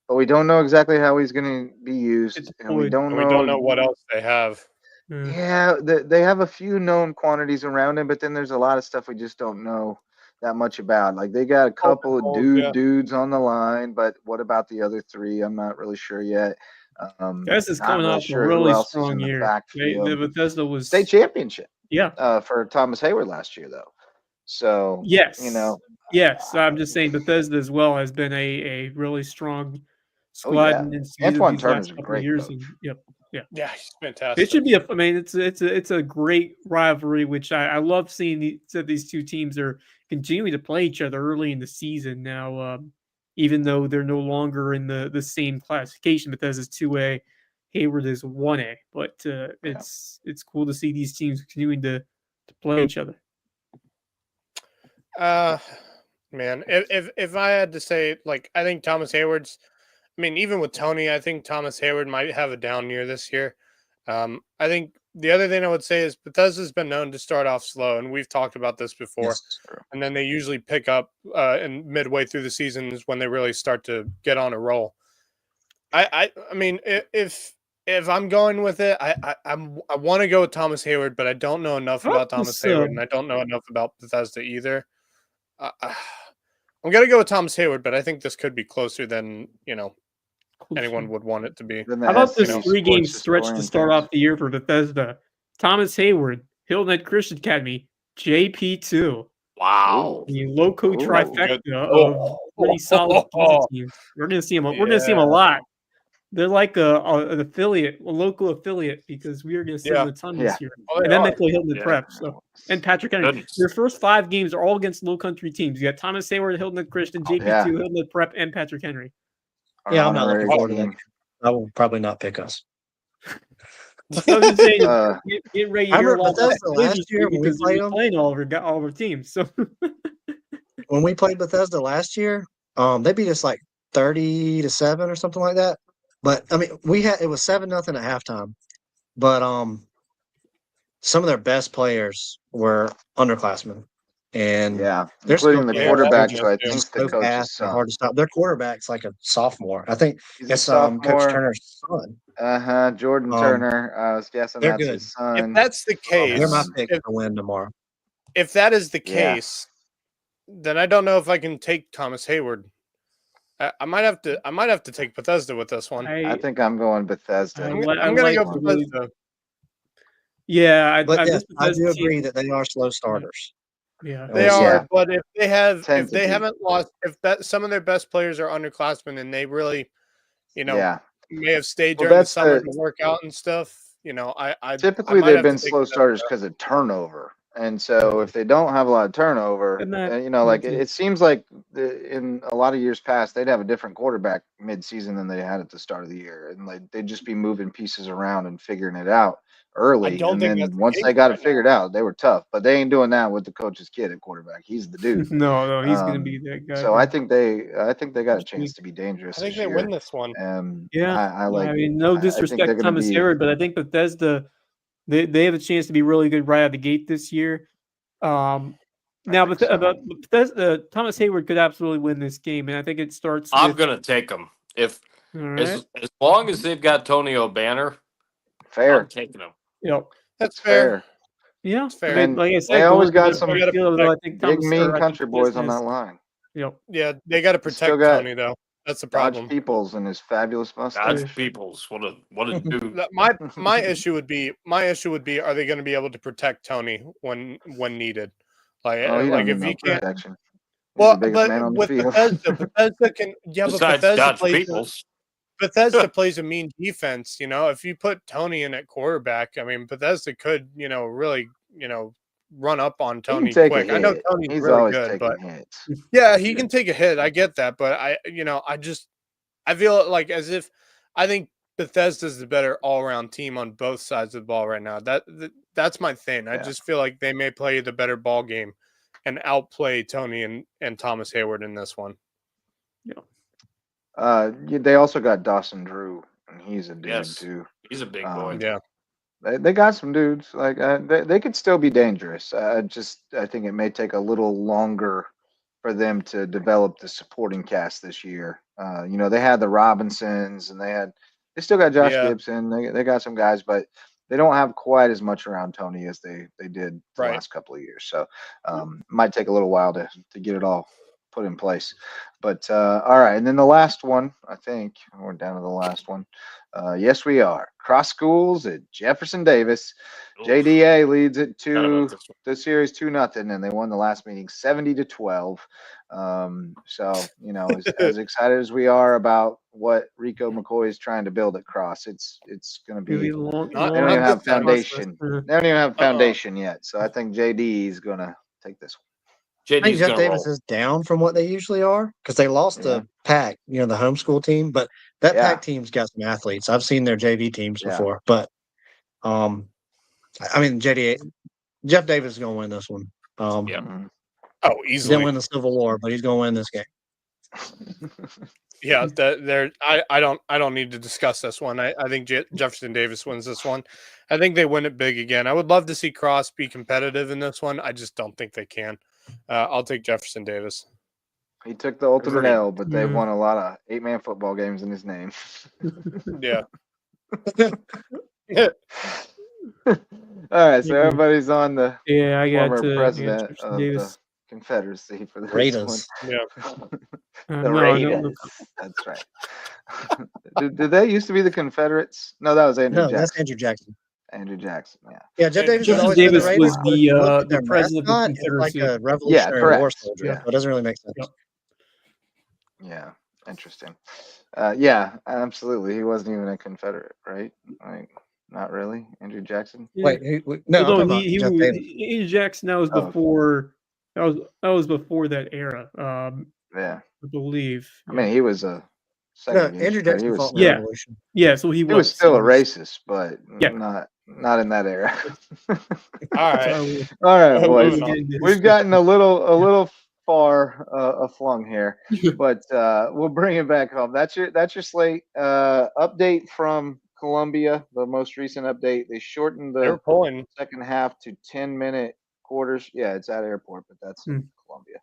but we don't know exactly how he's going to be used, and we don't know what else they have. Yeah, they have a few known quantities around him, but then there's a lot of stuff we just don't know that much about. Like, they got a couple of dudes on the line, but what about the other 3? I'm not really sure yet. This is coming off a really strong year. The Bethesda was state championship. Yeah. For Thomas Hayward last year, though. So yes, yes. I'm just saying Bethesda as well has been a really strong squad. Antoine Turner's a great coach. Yeah, he's fantastic. It should be it's a great rivalry, which I love seeing these two teams are continuing to play each other early in the season now. Even though they're no longer in the same classification, Bethesda's 2A, Hayward is 1A. But it's cool to see these teams continuing to play each other. Man, if I had to say, I think Thomas Hayward's, even with Tony, I think Thomas Hayward might have a down year this year. I think the other thing I would say is Bethesda's been known to start off slow, and we've talked about this before. Yes, and then they usually pick up in midway through the season is when they really start to get on a roll. I mean, if I'm going with it, I want to go with Thomas Hayward, but I don't know enough about Thomas Hayward, and I don't know enough about Bethesda either. I'm gonna go with Thomas Hayward, but I think this could be closer than anyone would want it to be. How about this 3-game stretch to start off the year for Bethesda? Thomas Hayward, Hilton Christian Academy, JP2. Wow. The Lowco trifecta of pretty solid teams. We're gonna see them. We're gonna see them a lot. They're like an affiliate, a local affiliate, because we are going to see them a ton this year. And then they play Hilton Prep. So, and Patrick Henry. Your first 5 games are all against low country teams. You got Thomas Hayward, Hilton Christian, JP2, Hilton Prep, and Patrick Henry. Yeah, I'm not looking forward to that. I will probably not pick us. I was saying, get ready to hear Bethesda last year when we played them. Playing all of our teams. So when we played Bethesda last year, they beat us 30-7 or something like that. But it was 7-0 at halftime. But some of their best players were underclassmen. And including the quarterback, so I think the coach's son. Hard to stop. Their quarterback's like a sophomore. I think it's Coach Turner's son. Jordan Turner. I was guessing that's his son. If that's the case, they're my pick to win tomorrow. If that is the case, then I don't know if I can take Thomas Hayward. I might have to take Bethesda with this one. I think I'm going Bethesda. I'm going to go Bethesda. Yeah, I do agree that they are slow starters. Yeah, they are. But if they haven't lost, some of their best players are underclassmen, and they really, Yeah. may have stayed Well, during the that's summer the to work out and stuff. I typically might they've have to been take slow that starters route. because of turnover. And so if they don't have a lot of turnover, And that, like it seems like in a lot of years past, they'd have a different quarterback mid-season than they had at the start of the year. And like they'd just be moving pieces around and figuring it out early. don't And think then that's the once case they got right it figured out, they were tough. But they ain't doing that with the coach's kid at quarterback. He's the dude. no, he's going to be that guy. So I think they got a Next week. chance to be dangerous I think this they year. win this one. Yeah, I like. I mean, no I think they're disrespect to going to Thomas be. Hayward, but I think Bethesda, they have a chance to be really good right out of the gate this year. Now, think so. but Bethesda, Thomas Hayward could absolutely win this game, and I think it starts. I'm with, gonna take them if all right. as long as they've got Tony O'Banner. I'm Fair. taking them. Yep. That's fair. Yeah, It's fair. I mean, And like I they said, always going got to some the field, though, I think big, Thomas, mean or I think country boys on Bethesda that has- line. Yep. Yeah, they got to Still protect got Tony though. That's the Dodge problem. Peoples and his fabulous Dodge mustache. Peoples. What a dude. My issue would be are they going to be able to protect Tony when needed? Oh, he Like don't if need he no can't. protection. He's Well, the biggest but man on the with field. Bethesda can but Besides Bethesda Dodge plays Peoples. Bethesda plays a mean defense. If you put Tony in at quarterback, I mean Bethesda could really run up on He Tony can take quick. a I know hit. Tony's He's really always good, taking but hits. yeah, he can take a hit. I get that, but I feel like as if I think Bethesda's the better all-around team on both sides of the ball right now. That's my thing. I Yeah. just feel like they may play the better ball game and outplay Tony and Thomas Hayward in this one. They also got Dawson Drew, and he's a dude Yes. too. He's a big boy. Yeah. They got some dudes like they could still be dangerous. I think it may take a little longer for them to develop the supporting cast this year. They had the Robinsons and they still got Josh Yeah. Gibson. They got some guys, but they don't have quite as much around Tony as they did the Right. last couple of years. So might take a little while to get it all put in place. But all right, and then the last one, I think we're down to the last one. Yes, we are. Cross schools at Jefferson Davis. Oof. JDA leads it Forgot about to this one. the series 2-0, and they won the last meeting 70-12. So as excited as we are about what Rico McCoy is trying to build at Cross, it's going to be. Maybe long, Not- They don't not even have this time. foundation. Uh, They don't even have foundation yet. So I think JD is going to take this one. I think JD's Jeff gonna Davis roll. is down from what they usually are because they lost Yeah. to Pack, the homeschool team. But that Yeah. Pack team's got some athletes. I've seen their JV teams Yeah. before. But I mean, Jeff Davis is going to win this one. Yeah. Mhm. Oh, He didn't easily. win the Civil War, but he's going to win this game. Yeah, I don't need to discuss this one. I think Jefferson Davis wins this one. I think they win it big again. I would love to see Cross be competitive in this one. I just don't think they can. I'll take Jefferson Davis. He took the ultimate Agreed. L, but they've Yeah. won a lot of 8-man football games in his name. Yeah. All right, so Yeah. everybody's on the Yeah, I got former president Jefferson of Davis. the Confederacy for this Raiders. Yeah. one. No, The no, Raiders. That's right. did they used to be the Confederates? No, that was Andrew No, Jackson. that's Andrew Jackson. Andrew Jackson, yeah. Yeah, Jeff And Davis has Jefferson always been Davis the Raiders. was but if you look the at their president of the mascot, it's like Confederacy. a Revolutionary War correct. soldier. Yeah. So it doesn't really make sense. Yep. Yeah, interesting. Yeah, absolutely. He wasn't even a Confederate, right? Like, not really. Andrew Jackson. Yeah. Wait, no, I'm Although talking about he Jeff was Davis. Andrew Jackson. That was Oh. before. That was before that era. Yeah, I believe. I mean, he was a No, segregationist, Andrew but he Jackson was fought in still, the Yeah. Revolution. Yeah, so he he was still a he was- racist, but Yeah. not in that era. All right. So, All right, Oh, boys. moving on. We've gotten a little far aflong here, but we'll bring it back home. That's your slate update from Columbia. The most recent update. They shortened They were the pulling. second half to 10-minute quarters. Yeah, it's at airport, but that's in Columbia.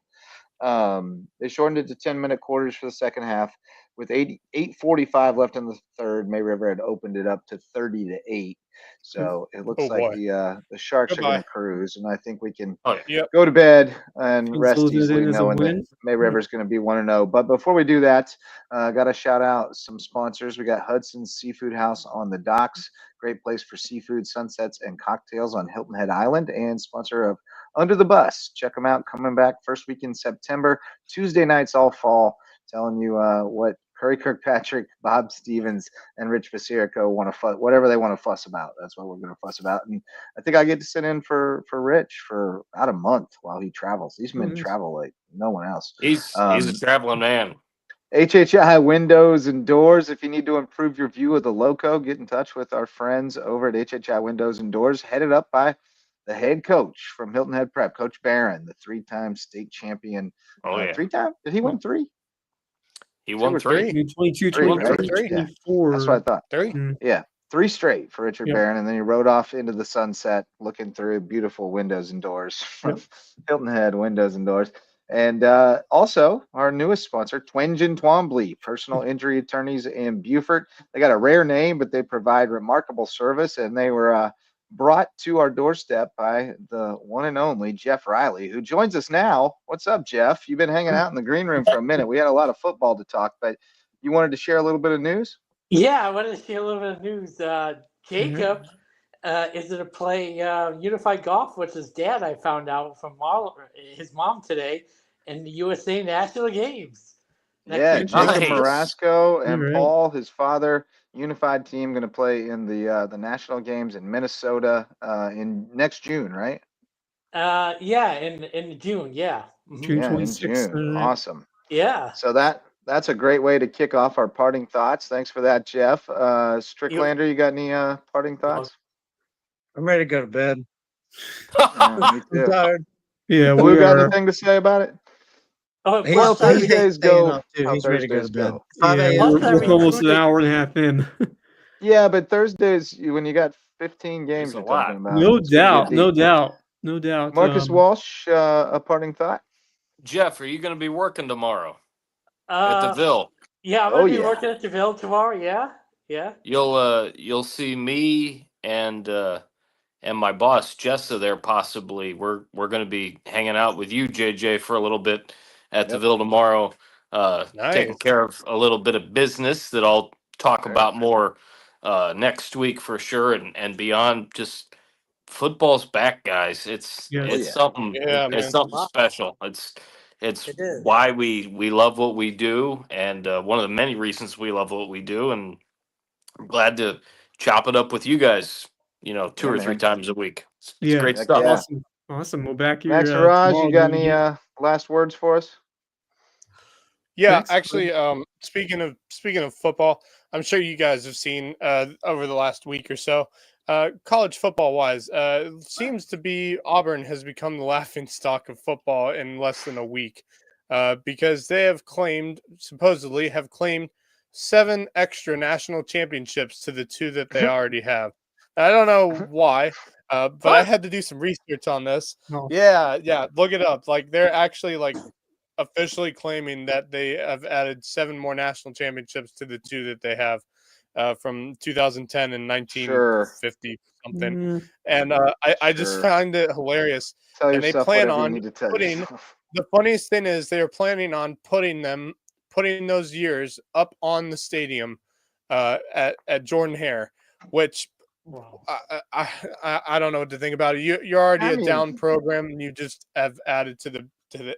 They shortened it to 10-minute quarters for the second half with 8:45 left in the third. May River had opened it up to 30-8. So it looks Oh, like boy. the Sharks are going Goodbye. to cruise, and I think we can Oh, yeah. Yep. go to bed and Pencil rest it in easily as a knowing that win. May River's going to be 1-0. But before we do that, got to shout out some sponsors. We got Hudson's Seafood House on the docks. Great place for seafood, sunsets, and cocktails on Hilton Head Island, and sponsor of Under the Bus. Check them out. Coming back first week in September. Tuesday nights all fall. Telling you what Corey Kirkpatrick, Bob Stevens, and Rich Viserico want to fuss whatever they want to fuss about. That's what we're going to fuss about. And I think I get to sit in for Rich for about a month while he travels. These men travel like no one else. He's a traveling man. HHI Windows and Doors. If you need to improve your view of the Lowco, get in touch with our friends over at HHI Windows and Doors, headed up by the head coach from Hilton Head Prep, Coach Barron, the 3-time state champion. Oh, yeah. 3-time? Did he win 3? He won 3. 22, 3, 23, right? 24. That's what I thought. 3. Yeah, 3 straight for Richard Yep. Barron, and then he rode off into the sunset, looking through beautiful windows and doors from Hilton Head Windows and Doors. And also our newest sponsor, Twenge and Twombly, personal injury attorneys in Beaufort. They got a rare name, but they provide remarkable service, and they were brought to our doorstep by the one and only Jeff Riley, who joins us now. What's up, Jeff? You've been hanging out in the green room for a minute. We had a lot of football to talk, but you wanted to share a little bit of news? Yeah, I wanted to share a little bit of news. Jacob is going to play Unified Golf with his dad, I found out from his mom today, in the USA National Games. Yeah, Jacob Nice. Marasco and Alright. Paul, his father, Unified team, going to play in the national games in Minnesota in next June, right? Yeah, in June, yeah. Mhm. June Yeah, in 26th. June. Awesome. Yeah. So that's a great way to kick off our parting thoughts. Thanks for that, Jeff. Stricklander, you got any parting thoughts? I'm ready to go to bed. Yeah, me I'm too. tired. Yeah, Blue got anything to say about it? Oh, He's, Well, plus, he Thursdays hates staying go up, too. how He's ready to go to Thursdays bed. go. 5 Yeah, a.m. Plus, I we're almost an recruited- hour and a half in. Yeah, but Thursdays, when you got 15 games It's a you're lot. talking about. No it's gonna doubt, get no deep. doubt, no doubt. Marcus Walsh, a parting thought? Jeff, are you going to be working tomorrow at the Ville? Yeah, I'm Oh, going to be yeah. working at the Ville tomorrow, yeah. You'll see me and my boss Jessa there possibly. We're going to be hanging out with you, JJ, for a little bit at the Yep. Ville tomorrow. Nice. Taking care of a little bit of business that I'll talk Okay. about more next week for sure, and beyond. Just football's back, guys. It's Yeah. Oh, it's yeah. something. Yeah, man. It's something special. It's It is. why we love what we do, and one of the many reasons we love what we do. And I'm glad to chop it up with you guys. 2 Yeah, or 3 man. times a week. It's Yeah. great Heck stuff. yeah. Awesome. We'll back here. Max and Raj, tomorrow you got doing any it. last words for us? Yeah, Max, actually, speaking of football, I'm sure you guys have seen over the last week or so, college football wise, seems to be Auburn has become the laughing stock of football in less than a week, because they have supposedly claimed 7 extra national championships to the 2 that they already have. I don't know why, but I had to do some research on this. Oh. Yeah, look it up. Like they're actually officially claiming that they have added 7 more national championships to the 2 that they have from 2010 and 1950 something. Mm, And I just Sure. find it hilarious. Tell And they yourself plan whatever you on need to tell putting yourself. the funniest thing is they are planning on putting those years up on the stadium at Jordan Hare, which Wow. I don't know what to think about it. You're already I a mean- down program, and you just have added to the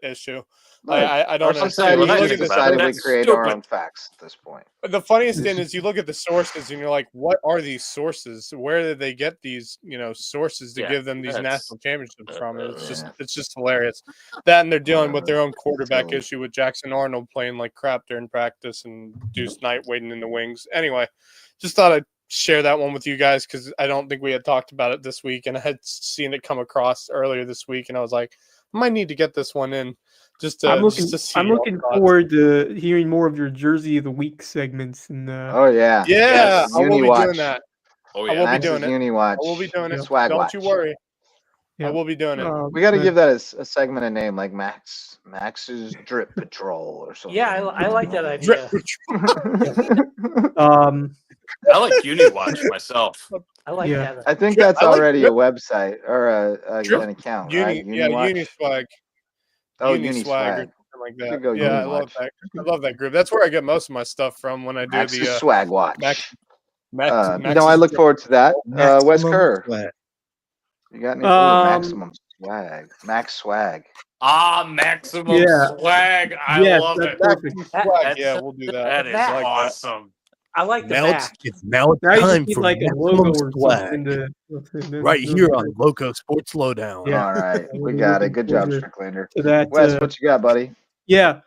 issue. Look, I don't our understand. society You Well, look has at that's decided we that's create our stupid. own facts at this point. the funniest thing is you look at the sources and you're like, what are these sources? Where did they get these sources to Yeah, give them these that's- national championships from? And Yeah. it's just hilarious. That and they're dealing with their Whatever. own quarterback Silly. issue with Jackson Arnold playing like crap during practice and Deuce Knight waiting in the wings. Anyway, just thought I'd share that one with you guys because I don't think we had talked about it this week, and I had seen it come across earlier this week, and I was like, I might need to get this one in just to see. I'm looking forward to hearing more of your Jersey of the Week segments. And Oh yeah. Yeah, Yes. I will be Uni-watch. doing that. Oh I will yeah. be Max's doing it. Uni-watch. I will be doing it. Swag Don't watch. you worry. Yeah. I will be doing it. We got to give that a segment a name like Max's Drip Patrol or something. Yeah, I like that idea. I like Uni-Watch myself. I like Yeah. that. I think Drip- that's I like already Drip. a website or Drip. an account, right? Yeah, Uni-watch? Uniswag. Oh, Uniswag or Uniswag. something like Could that. go Yeah, I Unimwatch. love that. I love that group. That's where I get most of my stuff from when I do Max's the Swag Watch. Max. I Max's look Drip. forward to that. Wes Maximum Kerr, sweat. you got any Um, maximum swag? Max Swag. Maximum Yeah. swag. I Yes, love that's it. perfect. Swag, yeah, we'll do that. That is Max. awesome. I like the Now Max. it's now Now you just time need for like a maximum logo or swag. something to Right here on Loco Sports Lowdown. Yeah. All right, We'll we be got it. looking Good job, forward Stricklander. to that. Wes, what you got, buddy? Yeah.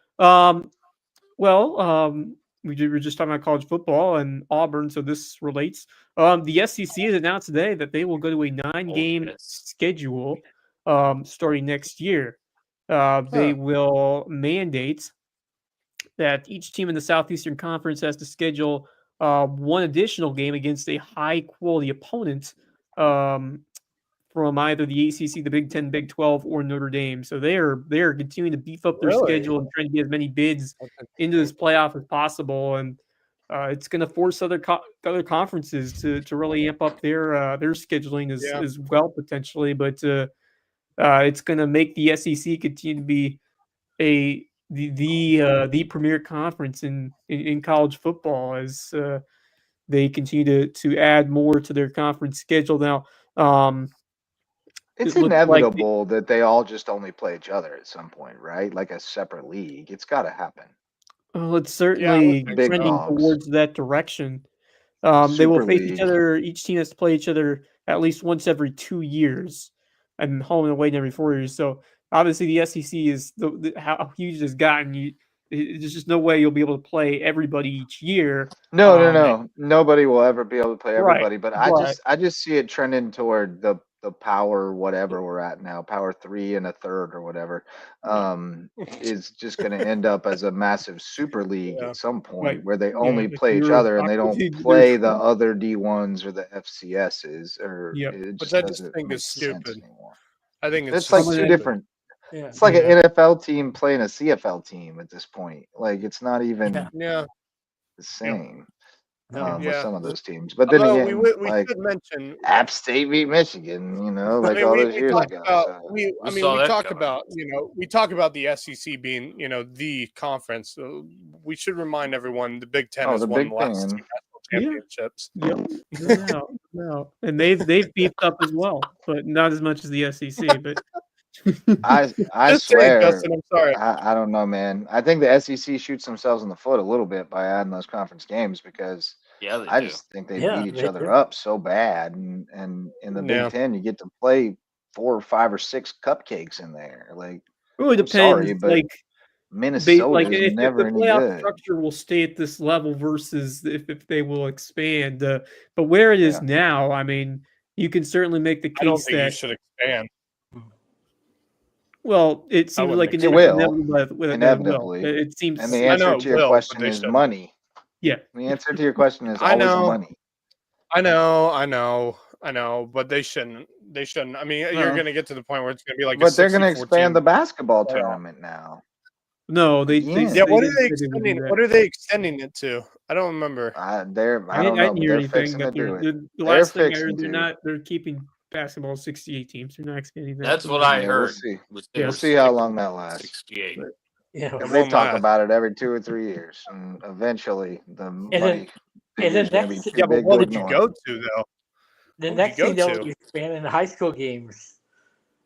Well, we were just talking about college football and Auburn, so this relates. The SEC has announced today that they will go to a 9-game schedule starting next year. They will mandate that each team in the Southeastern Conference has to schedule one additional game against a high-quality opponent from either the ACC, the Big Ten, Big 12, or Notre Dame. So they're continuing to beef up their schedule and trying to get as many bids into this playoff as possible. And it's going to force other conferences to really amp up their scheduling as well potentially. But it's going to make the SEC continue to be the premier conference in college football as they continue to add more to their conference schedule now. It's It looks like inevitable that they all just only play each other at some point, right? Like a separate league. It's got to happen. well, it's certainly think so. trending Big towards that direction. They will Super face League. each other. Each team has to play each other at least once every 2 years, and home and away every 4 years. So obviously, the SEC is how huge it has gotten. There's just no way you'll be able to play everybody each year. No. Nobody will ever be able to play Right, everybody. But but- I just see it trending toward the power whatever we're at now, power 3 and a third or whatever, is just going to end up as a massive super league at some point Right. where they Yeah, only like play each Europe, other and they don't there's- play the other D1s or the FCSs or Yep. it Which just I just doesn't think make is sense stupid. anymore. I think It's just like Some of two that- different. Yeah. It's like Yeah. an NFL team playing a CFL team at this point. Like it's not even Yeah. the same No. with some of those teams. But then Although again, we like should mention, App State beat Michigan, like I mean, all we those years talk ago. about So. we saw that talk coming. about we talk about the SEC being the conference. So we should remind everyone the Big Ten has the won Big the last 2 Ten. national Yeah. championships. Yep. No. And they've beefed up as well, but not as much as the SEC. But I Just saying, swear, Justin, I'm sorry. I don't know, man. I think the SEC shoots themselves in the foot a little bit by adding those conference games because Yeah, they I do. just think they Yeah, beat each they other do. up so bad, and in the Yeah. Big Ten you get to play 4 or 5 or 6 cupcakes in there. Like it really I'm depends. sorry, but Minnesota is if never the any playoff good. structure will stay at this level versus if they will expand. But where it is now, I mean, you can certainly make the I don't case think you that should expand. well, it seems wouldn't like expect It will, inevitable. inevitably. It seems. And the I know answer it to your will, but question they is shouldn't. money. Yeah. The answer to your question is I always know. money. I know, but they shouldn't. They shouldn't. I mean, you're No. going to get to the point where it's going to be like But a they're going to 64 expand the team basketball playoff. tournament now. No, they Again. Yeah, what they are they did say would do extending? that. What are they extending it to? I don't remember. I don't I know, didn't but hear they're anything. fixing to That do it. the They're last thing I fixing heard, to. they're keeping basketball 68 teams. They're not expanding that. That's to what more. I Yeah, heard. we'll see. Was Yeah. We'll they're see how sticking long with that lasts. 68. Yeah. Because It they won't talk last. about it every 2 or 3 years, and eventually the money then figure is going to be next- too Yeah, but big what to would you ignore. go to though? The Who'd next you thing go they'll to? be expanding the high school games.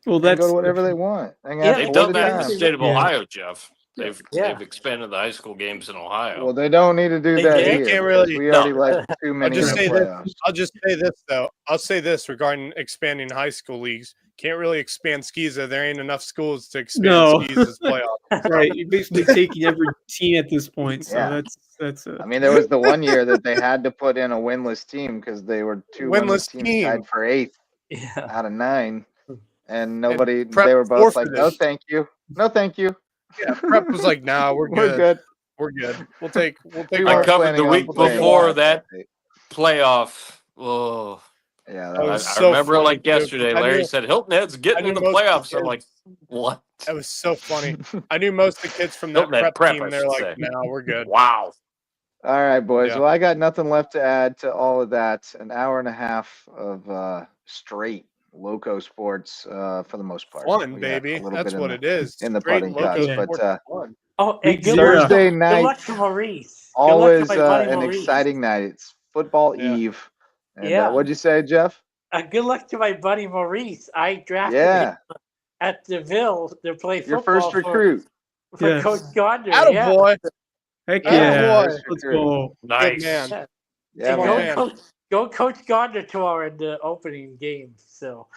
Well, They can go that's to whatever they want. They can Yeah, have They've 4 done at a that in the time. state of Yeah. Ohio, Jeff. Yeah. They've expanded the high school games in Ohio. Well, they don't need to do They that did? here You can't because really- we already No. let too I'll many in just the say this. playoffs. I'll just say this though. I'll say this regarding expanding high school leagues. Can't really expand SCISA. There ain't enough schools to expand No. SCISA's playoff. right. You're basically taking every team at this point. So Yeah. that's I mean, there was the one year that they had to put in a winless team because they were 2 winless teams team. tied for 8th Yeah. out of 9, and nobody. Prep They were both like, forfeited. "No, thank you. No, thank you. Yeah, Prep was like, "Nah, we're We're good. good." We're good. We'll take. We I weren't covered planning the on week playing before Ohio that State. playoff. Oh, Yeah, That that was was. I so remember it funny, like dude, 'cause yesterday. I Larry knew- said Hilton Head's I getting knew in the most of the playoffs. I'm like, kids. what? That was so funny. I knew most of the kids from that Hilton Head prep I team. They're should like, say. "No, we're good." Wow. All right, boys. Yeah. Well, I got nothing left to add to all of that. An hour and a half of straight Loco sports for the most part. Fun, We got baby. a little That's bit what it is. in the Straight putting Loco cuts, but sports fun. Oh, and Big good Zero. luck, Thursday good night, luck to Maurice. always good luck to my buddy an Maurice. exciting night. It's football Yeah. eve. And Yeah. what'd you say, Jeff? Good luck to my buddy Maurice. I drafted Yeah. him at DeVille. They're playing Your football first recruit. for Yes. Coach Gardner. Attaboy. Heck Yeah. yeah. Attaboy. Let's go. Good Nice. man. Yeah. Yeah, Go, man. man. Go Coach Gardner tomorrow in the opening game. So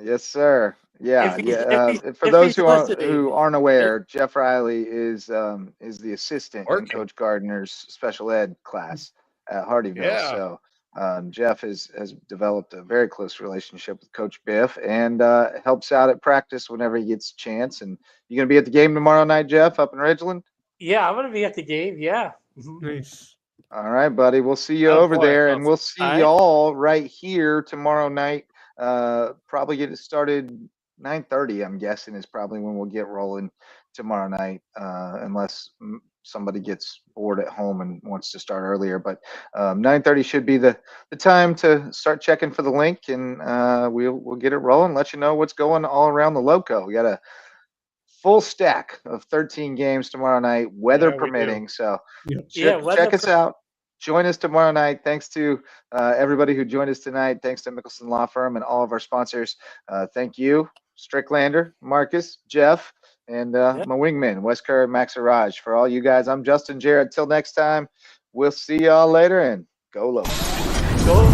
Yes, sir. Yeah, If he's- yeah. if he's- For if those he's who listening. aren't aware, Jeff Riley is the assistant in Working. Coach Gardner's special ed class at Hardyville. Yeah. So Jeff has developed a very close relationship with Coach Biff and helps out at practice whenever he gets a chance. And you gonna be at the game tomorrow night, Jeff, up in Ridgeland? Yeah, I'm gonna be at the game. Yeah. Nice. All right, buddy. We'll see you Oh, over boy. there, and we'll see All right. y'all right here tomorrow night. Probably get it started 9:30. I'm guessing is probably when we'll get rolling tomorrow night, unless somebody gets bored at home and wants to start earlier. But 9:30 should be the time to start checking for the link, and we'll get it rolling. Let you know what's going all around the Loco. We got a full stack of 13 games tomorrow night, weather Yeah, we do. permitting. So Yeah, weather check us out. Join us tomorrow night. Thanks to everybody who joined us tonight. Thanks to Mickelson Law Firm and all of our sponsors. Thank you, Stricklander, Marcus, Jeff, and my wingman, Wes Kerr and Max Araj. For all you guys, I'm Justin Jarrett. Till next time, we'll see y'all later, and go low. Go.